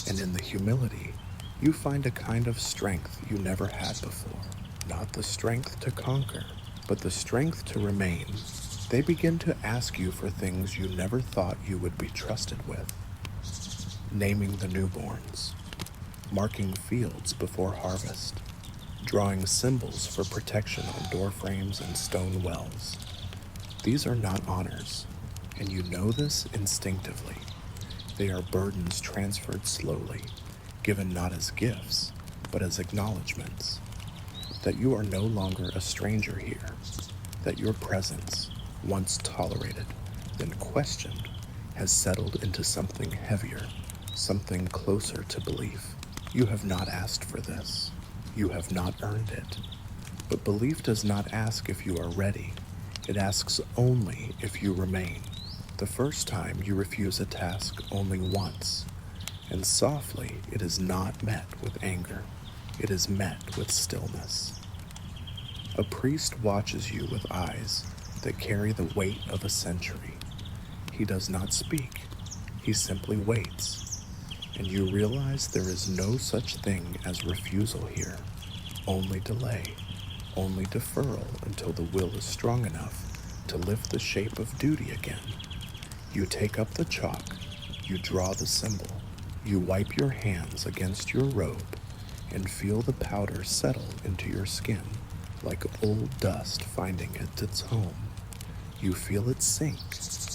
and in the humility, you find a kind of strength you never had before. Not the strength to conquer, but the strength to remain. They begin to ask you for things you never thought you would be trusted with. Naming the newborns, marking fields before harvest, drawing symbols for protection on doorframes and stone wells. These are not honors, and you know this instinctively. They are burdens transferred slowly, given not as gifts, but as acknowledgments. That you are no longer a stranger here, that your presence, once tolerated, then questioned, has settled into something heavier, something closer to belief. You have not asked for this. You have not earned it. But belief does not ask if you are ready. It asks only if you remain. The first time you refuse a task only once, and softly it is not met with anger. It is met with stillness. A priest watches you with eyes that carry the weight of a century. He does not speak. He simply waits. And you realize there is no such thing as refusal here. Only delay. Only deferral until the will is strong enough to lift the shape of duty again. You take up the chalk. You draw the symbol. You wipe your hands against your robe and feel the powder settle into your skin like old dust finding its home. You feel it sink,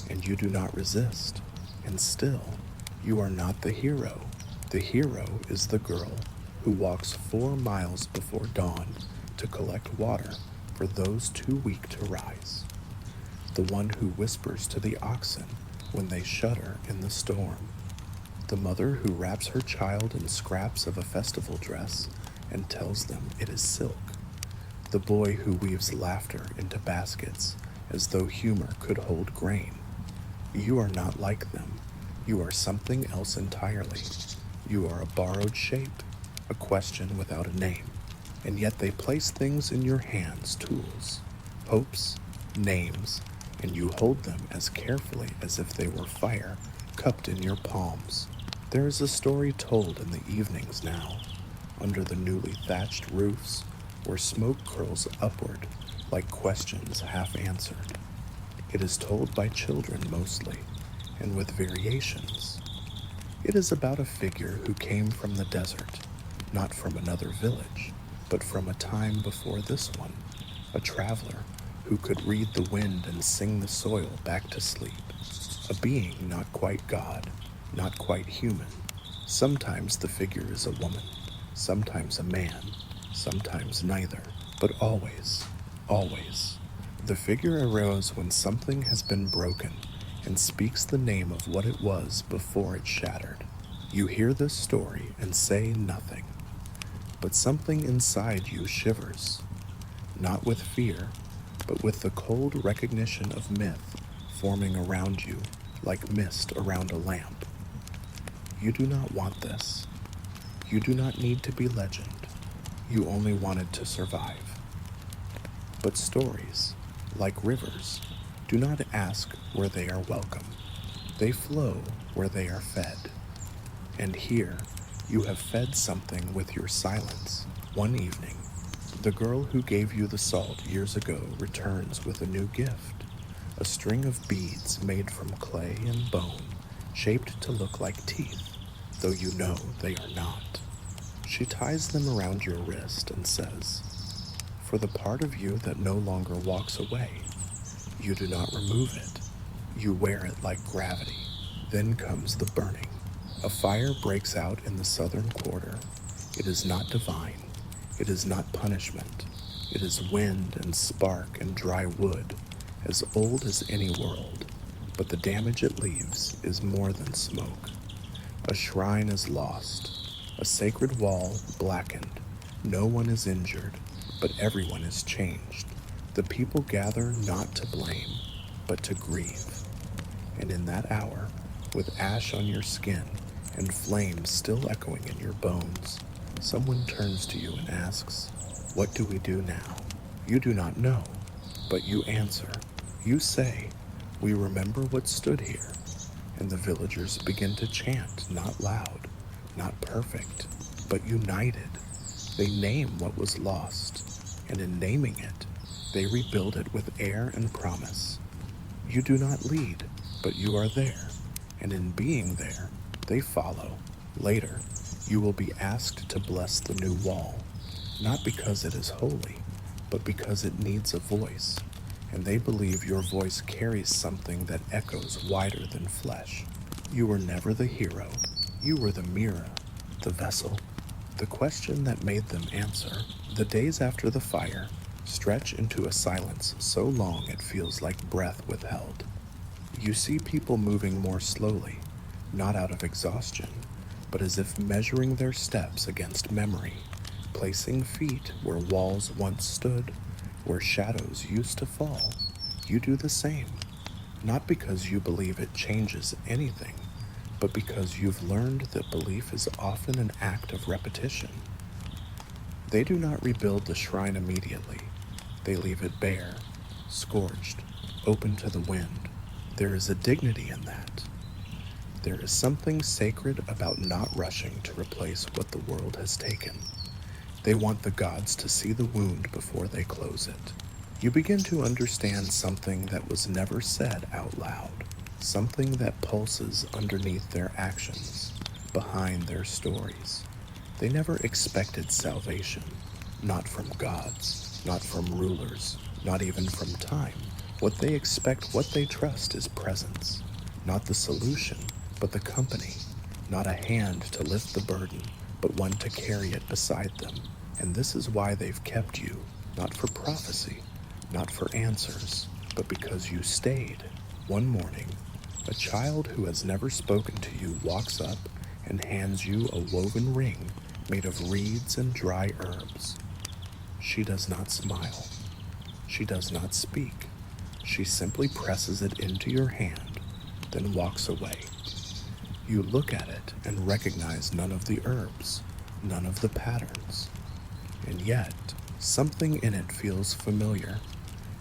and you do not resist. And still, you are not the hero. The hero is the girl who walks 4 miles before dawn to collect water for those too weak to rise. The one who whispers to the oxen when they shudder in the storm. The mother who wraps her child in scraps of a festival dress and tells them it is silk. The boy who weaves laughter into baskets as though humor could hold grain. You are not like them. You are something else entirely. You are a borrowed shape, a question without a name. and yet they place things in your hands, tools, hopes, names, and you hold them as carefully as if they were fire cupped in your palms. There is a story told in the evenings now, under the newly thatched roofs, where smoke curls upward like questions half answered. It is told by children mostly, and with variations. It is about a figure who came from the desert, not from another village, but from a time before this one, a traveler who could read the wind and sing the soil back to sleep, a being not quite God, not quite human. Sometimes the figure is a woman, sometimes a man, sometimes neither, but always, always. The figure arose when something has been broken and speaks the name of what it was before it shattered. You hear this story and say nothing, but something inside you shivers, not with fear, but with the cold recognition of myth forming around you like mist around a lamp. You do not want this. You do not need to be legend. You only wanted to survive. But stories, like rivers, do not ask where they are welcome. They flow where they are fed. And here, you have fed something with your silence. One evening, the girl who gave you the salt years ago returns with a new gift, a string of beads made from clay and bone, shaped to look like teeth, though you know they are not. She ties them around your wrist and says, "For the part of you that no longer walks away, you do not remove it. You wear it like gravity." Then comes the burning. A fire breaks out in the southern quarter. It is not divine. It is not punishment. It is wind and spark and dry wood, as old as any world. But the damage it leaves is more than smoke. A shrine is lost. A sacred wall blackened. No one is injured, but everyone is changed. The people gather not to blame, but to grieve. And in that hour, with ash on your skin and flames still echoing in your bones, someone turns to you and asks, "What do we do now?" You do not know, but you answer. You say, "We remember what stood here." And the villagers begin to chant, not loud, not perfect, but united. They name what was lost, and in naming it, they rebuild it with air and promise. You do not lead, but you are there, and in being there, they follow. Later, you will be asked to bless the new wall, not because it is holy, but because it needs a voice, and they believe your voice carries something that echoes wider than flesh. You were never the hero. You were the mirror, the vessel, the question that made them answer. The days after the fire stretch into a silence so long it feels like breath withheld. You see people moving more slowly, not out of exhaustion, but as if measuring their steps against memory, placing feet where walls once stood, where shadows used to fall. You do the same, not because you believe it changes anything, but because you've learned that belief is often an act of repetition. They do not rebuild the shrine immediately. They leave it bare, scorched, open to the wind. There is a dignity in that. There is something sacred about not rushing to replace what the world has taken. They want the gods to see the wound before they close it. You begin to understand something that was never said out loud, something that pulses underneath their actions, behind their stories. They never expected salvation, not from gods, not from rulers, not even from time. What they expect, what they trust is presence, not the solution, but the company, not a hand to lift the burden, but one to carry it beside them. And this is why they've kept you, not for prophecy, not for answers, but because you stayed. One morning, a child who has never spoken to you walks up and hands you a woven ring made of reeds and dry herbs. She does not smile. She does not speak. She simply presses it into your hand, then walks away. You look at it and recognize none of the herbs, none of the patterns. and yet something in it feels familiar.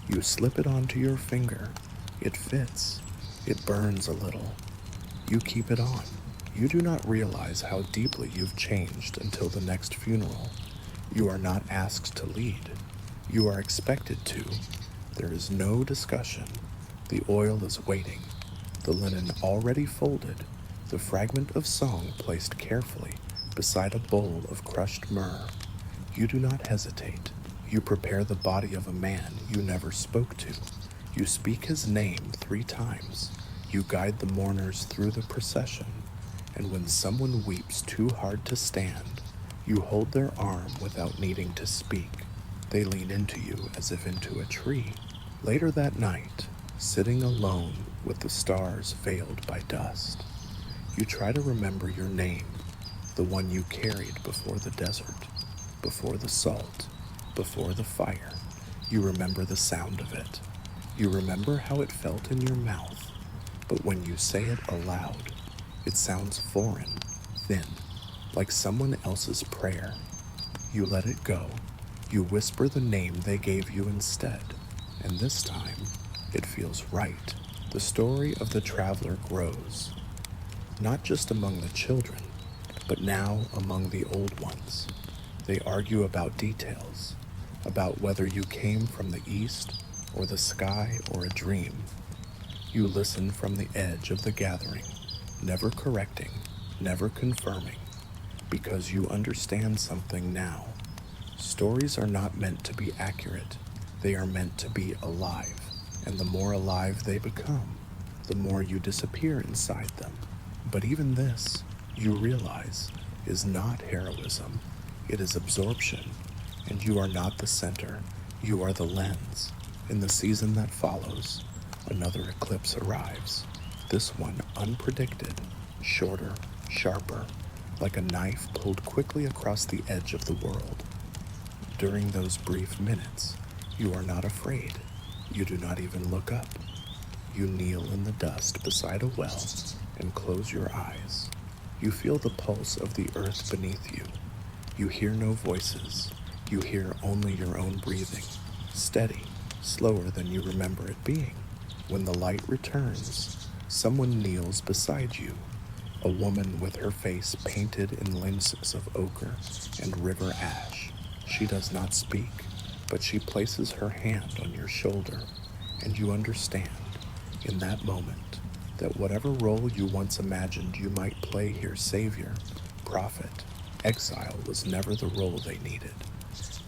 You slip it onto your finger. It fits. It burns a little. You keep it on. You do not realize how deeply you've changed until the next funeral. You are not asked to lead. You are expected to. There is no discussion. The oil is waiting. The linen already folded. The fragment of song placed carefully beside a bowl of crushed myrrh. You do not hesitate. You prepare the body of a man you never spoke to. You speak his name 3 times. You guide the mourners through the procession. And when someone weeps too hard to stand, you hold their arm without needing to speak. They lean into you as if into a tree. Later that night, sitting alone with the stars veiled by dust, you try to remember your name, the one you carried before the desert, before the salt, before the fire. You remember the sound of it. You remember how it felt in your mouth, but when you say it aloud, it sounds foreign, thin, like someone else's prayer. You let it go. You whisper the name they gave you instead, and this time, it feels right. The story of the traveler grows, not just among the children, but now among the old ones. They argue about details, about whether you came from the east or the sky or a dream. You listen from the edge of the gathering, never correcting, never confirming, because you understand something now. Stories are not meant to be accurate. They are meant to be alive, and the more alive they become, the more you disappear inside them. But even this, you realize, is not heroism. It is absorption, and you are not the center. You are the lens. In the season that follows, another eclipse arrives. This one unpredicted, shorter, sharper, like a knife pulled quickly across the edge of the world. During those brief minutes, you are not afraid. You do not even look up. You kneel in the dust beside a well and close your eyes. You feel the pulse of the earth beneath you. You hear no voices. You hear only your own breathing, steady, slower than you remember it being. When the light returns, someone kneels beside you, a woman with her face painted in landscapes of ochre and river ash. She does not speak, but she places her hand on your shoulder, and you understand, in that moment, that whatever role you once imagined you might play here, savior, prophet, exile, was never the role they needed.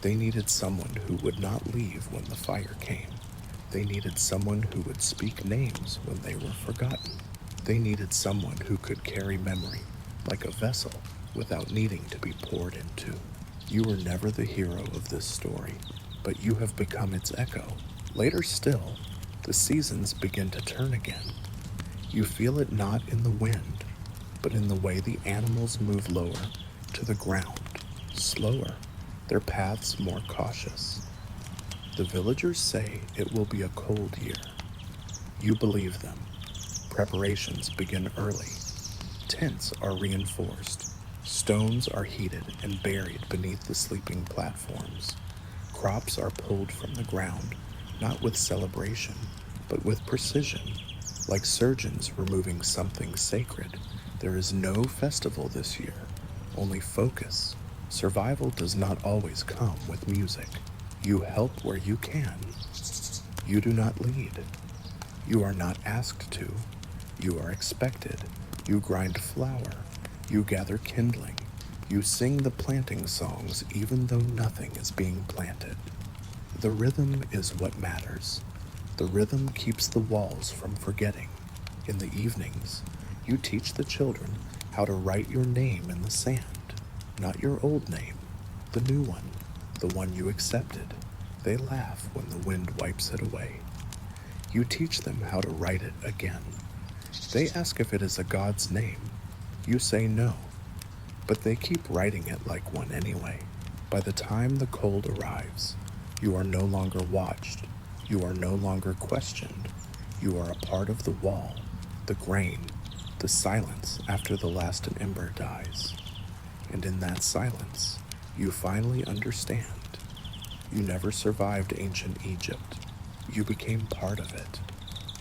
They needed someone who would not leave when the fire came. They needed someone who would speak names when they were forgotten. They needed someone who could carry memory, like a vessel, without needing to be poured into. You were never the hero of this story, but you have become its echo. Later still, the seasons begin to turn again. You feel it not in the wind, but in the way the animals move lower to the ground, slower, their paths more cautious. The villagers say it will be a cold year. You believe them. Preparations begin early. Tents are reinforced. Stones are heated and buried beneath the sleeping platforms. Crops are pulled from the ground, not with celebration, but with precision, like surgeons removing something sacred. There is no festival this year, only focus. Survival does not always come with music. You help where you can. You do not lead. You are not asked to. You are expected. You grind flour. You gather kindling. You sing the planting songs even though nothing is being planted. The rhythm is what matters. The rhythm keeps the walls from forgetting. In the evenings, you teach the children how to write your name in the sand. Not your old name, the new one, the one you accepted. They laugh when the wind wipes it away. You teach them how to write it again. They ask if it is a god's name. You say no, but they keep writing it like one anyway. By the time the cold arrives, you are no longer watched. You are no longer questioned. You are a part of the wall, the grain, the silence after the last ember dies. And in that silence, You finally understand. You never survived ancient Egypt. You became part of it.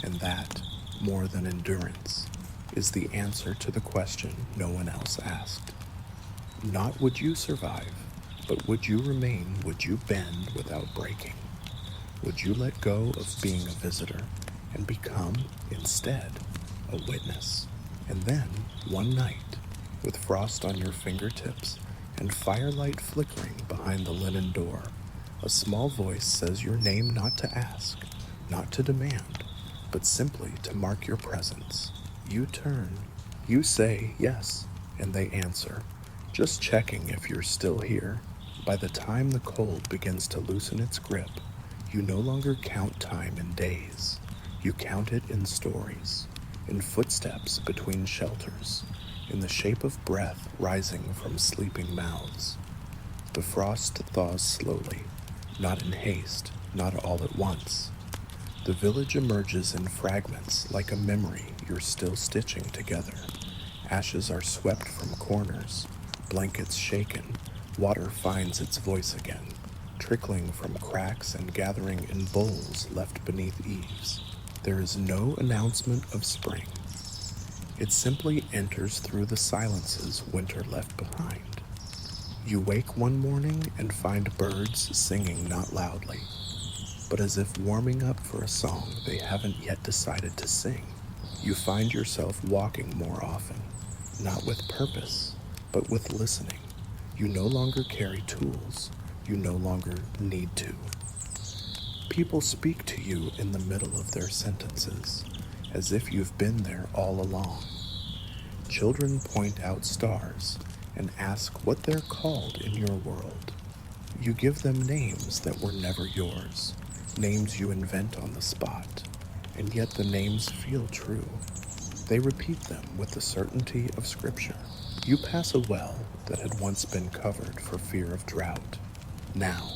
And that, more than endurance, is the answer to the question no one else asked. Not would you survive, but would you remain, would you bend without breaking? Would you let go of being a visitor and become, instead, a witness? And then, one night, with frost on your fingertips and firelight flickering behind the linen door, a small voice says your name not to ask, not to demand, but simply to mark your presence. You turn. You say yes, and they answer, just checking if you're still here. By the time the cold begins to loosen its grip, you no longer count time in days. You count it in stories, in footsteps between shelters, in the shape of breath rising from sleeping mouths. The frost thaws slowly, not in haste, not all at once. The village emerges in fragments like a memory you're still stitching together. Ashes are swept from corners, blankets shaken, water finds its voice again, trickling from cracks and gathering in bowls left beneath eaves. There is no announcement of spring. It simply enters through the silences winter left behind. You wake one morning and find birds singing not loudly, but as if warming up for a song they haven't yet decided to sing. You find yourself walking more often, not with purpose, but with listening. You no longer carry tools. You no longer need to. People speak to you in the middle of their sentences, as if you've been there all along. Children point out stars and ask what they're called in your world. You give them names that were never yours, names you invent on the spot, and yet the names feel true. They repeat them with the certainty of scripture. You pass a well that had once been covered for fear of drought. Now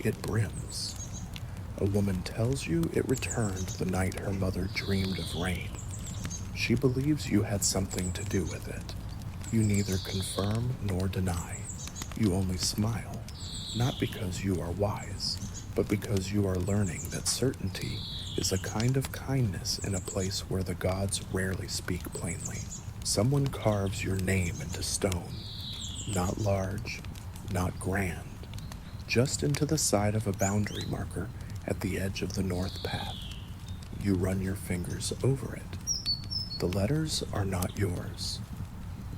it brims. A woman tells you it returned the night her mother dreamed of rain. She believes you had something to do with it. You neither confirm nor deny. You only smile, not because you are wise, but because you are learning that certainty is a kind of kindness in a place where the gods rarely speak plainly. Someone carves your name into stone, not large, not grand, just into the side of a boundary marker at the edge of the north path. You run your fingers over it. The letters are not yours,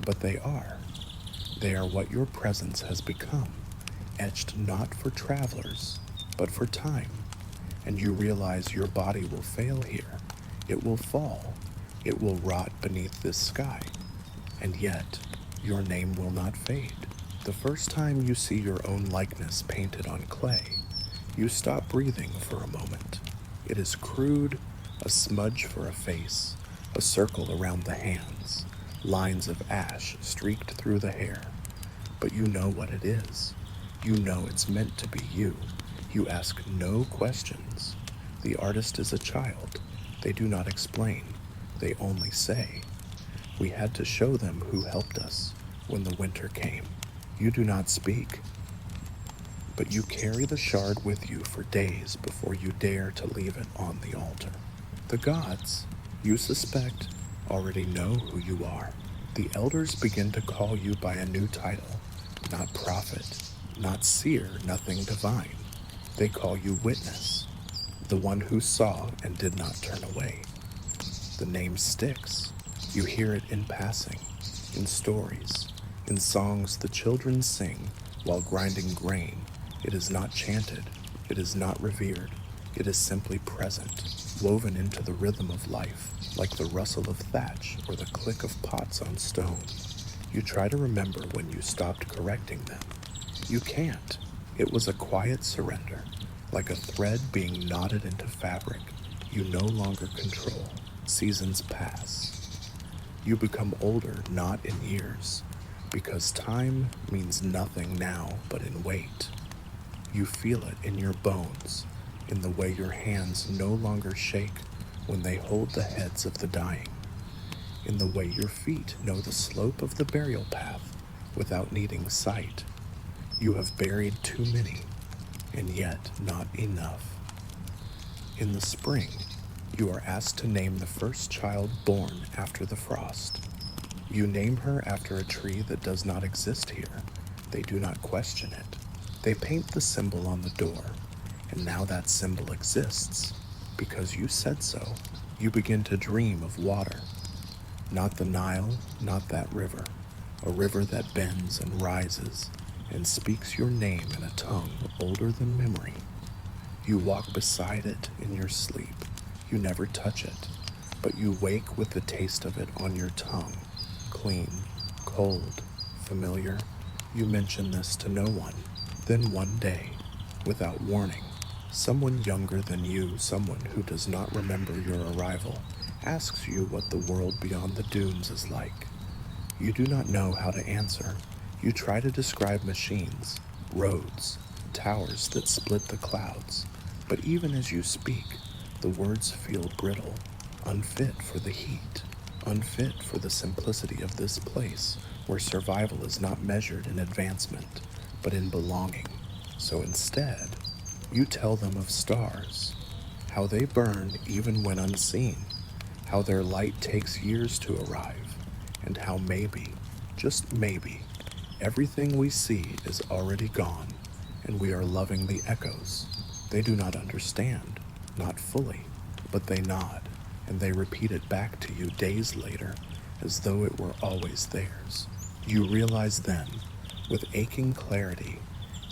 but they are. They are what your presence has become, etched not for travelers, but for time. And you realize your body will fail here. It will fall. It will rot beneath this sky. And yet, your name will not fade. The first time you see your own likeness painted on clay, you stop breathing for a moment. It is crude, a smudge for a face, a circle around the hands, lines of ash streaked through the hair. But you know what it is. You know it's meant to be you. You ask no questions. The artist is a child. They do not explain. They only say. We had to show them who helped us when the winter came. You do not speak, but you carry the shard with you for days before you dare to leave it on the altar. The gods, you suspect, already know who you are. The elders begin to call you by a new title, not prophet, not seer, nothing divine. They call you witness, the one who saw and did not turn away. The name sticks. You hear it in passing, in stories, in songs the children sing while grinding grain. It is not chanted. It is not revered. It is simply present, woven into the rhythm of life, like the rustle of thatch or the click of pots on stone. You try to remember when you stopped correcting them. You can't. It was a quiet surrender, like a thread being knotted into fabric you no longer control. Seasons pass. You become older, not in years, because time means nothing now but in weight. You feel it in your bones, in the way your hands no longer shake when they hold the heads of the dying, in the way your feet know the slope of the burial path without needing sight. You have buried too many, and yet not enough. In the spring, you are asked to name the first child born after the frost. You name her after a tree that does not exist here. They do not question it. They paint the symbol on the door, and now that symbol exists. Because you said so, you begin to dream of water. Not the Nile, not that river, a river that bends and rises and speaks your name in a tongue older than memory. You walk beside it in your sleep. You never touch it, but you wake with the taste of it on your tongue. Clean, cold, familiar. You mention this to no one. Then one day, without warning, someone younger than you, someone who does not remember your arrival, asks you what the world beyond the dunes is like. You do not know how to answer. You try to describe machines, roads, towers that split the clouds. But even as you speak, the words feel brittle, unfit for the heat, unfit for the simplicity of this place where survival is not measured in advancement, but in belonging. So instead, you tell them of stars, how they burn even when unseen, how their light takes years to arrive, and how maybe, just maybe, everything we see is already gone, and we are loving the echoes. They do not understand, not fully, but they nod, and they repeat it back to you days later, as though it were always theirs. You realize then, with aching clarity,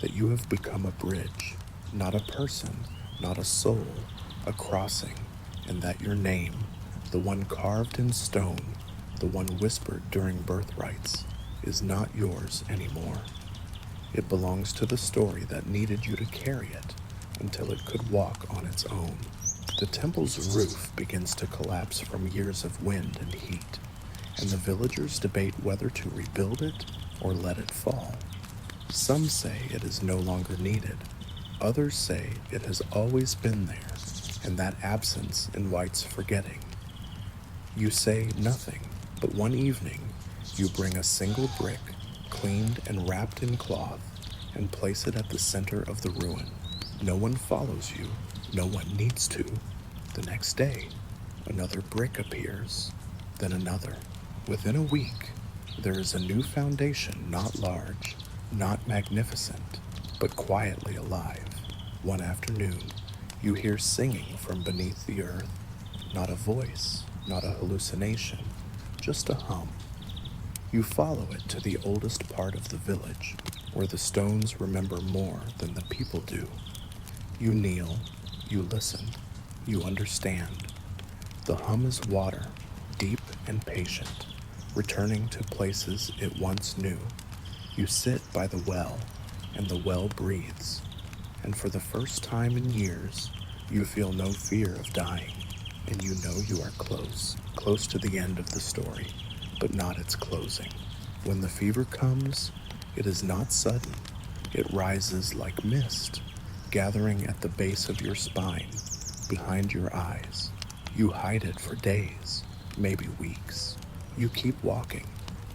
that you have become a bridge, not a person, not a soul, a crossing, and that your name, the one carved in stone, the one whispered during birthrights, is not yours anymore. It belongs to the story that needed you to carry it until it could walk on its own. The temple's roof begins to collapse from years of wind and heat, and the villagers debate whether to rebuild it or let it fall. Some say it is no longer needed. Others say it has always been there, and that absence invites forgetting. You say nothing, but one evening you bring a single brick, cleaned and wrapped in cloth, and place it at the center of the ruin. No one follows you. No one needs to. The next day, another brick appears, then another. Within a week, there is a new foundation, not large, not magnificent, but quietly alive. One afternoon, you hear singing from beneath the earth. Not a voice, not a hallucination, just a hum. You follow it to the oldest part of the village, where the stones remember more than the people do. You kneel, you listen, you understand. The hum is water, deep and patient, returning to places it once knew. You sit by the well, and the well breathes. And for the first time in years, you feel no fear of dying, and you know you are close, close to the end of the story, but not its closing. When the fever comes, it is not sudden. It rises like mist, gathering at the base of your spine, behind your eyes. You hide it for days, maybe weeks. You keep walking,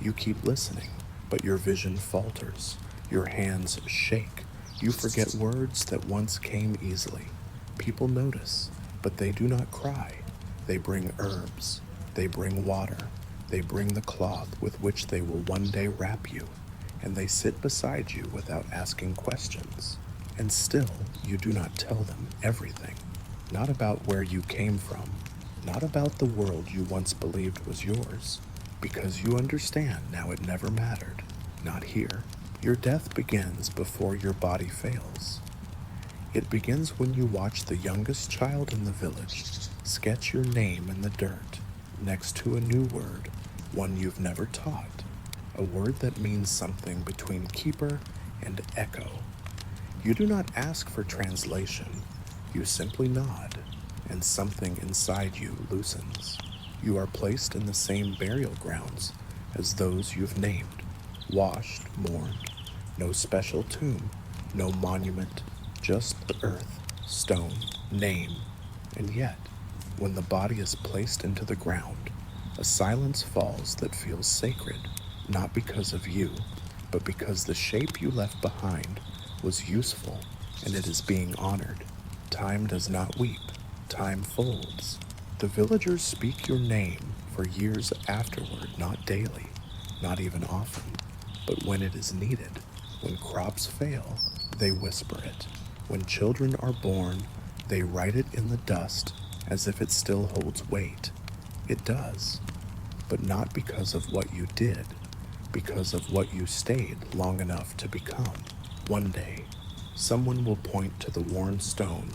you keep listening, but your vision falters, your hands shake. You forget words that once came easily. People notice, but they do not cry. They bring herbs, they bring water, they bring the cloth with which they will one day wrap you, and they sit beside you without asking questions. And still, you do not tell them everything. Not about where you came from, not about the world you once believed was yours, because you understand now it never mattered. Not here. Your death begins before your body fails. It begins when you watch the youngest child in the village sketch your name in the dirt next to a new word, one you've never taught, a word that means something between keeper and echo. You do not ask for translation, you simply nod, and something inside you loosens. You are placed in the same burial grounds as those you've named, washed, mourned. No special tomb, no monument, just the earth, stone, name. And yet, when the body is placed into the ground, a silence falls that feels sacred, not because of you, but because the shape you left behind was useful and it is being honored. Time does not weep, time folds. The villagers speak your name for years afterward, not daily, not even often, but when it is needed. When crops fail, they whisper it. When children are born, they write it in the dust as if it still holds weight. It does, but not because of what you did, because of what you stayed long enough to become. One day, someone will point to the worn stone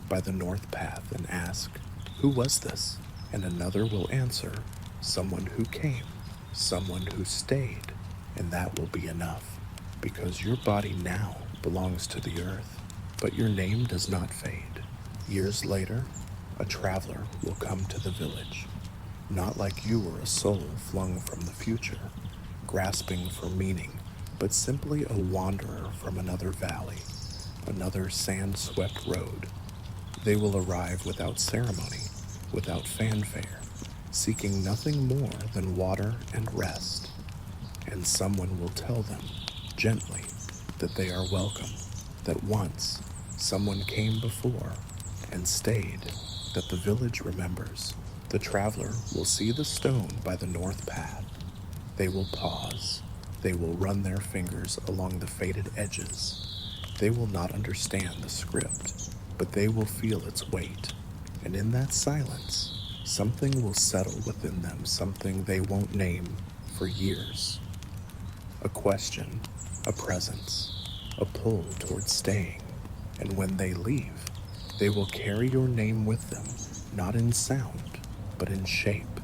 by the north path and ask, "Who was this?" And another will answer, "Someone who came, someone who stayed," and that will be enough, because your body now belongs to the earth, but your name does not fade. Years later, a traveler will come to the village, not like you were a soul flung from the future, grasping for meaning, but simply a wanderer from another valley, another sand-swept road. They will arrive without ceremony, without fanfare, seeking nothing more than water and rest. And someone will tell them, gently, that they are welcome, that once someone came before and stayed, that the village remembers. The traveler will see the stone by the north path. They will pause. They will run their fingers along the faded edges. They will not understand the script, but they will feel its weight. And in that silence, something will settle within them, something they won't name for years. A question, a presence, a pull towards staying. And when they leave, they will carry your name with them, not in sound, but in shape.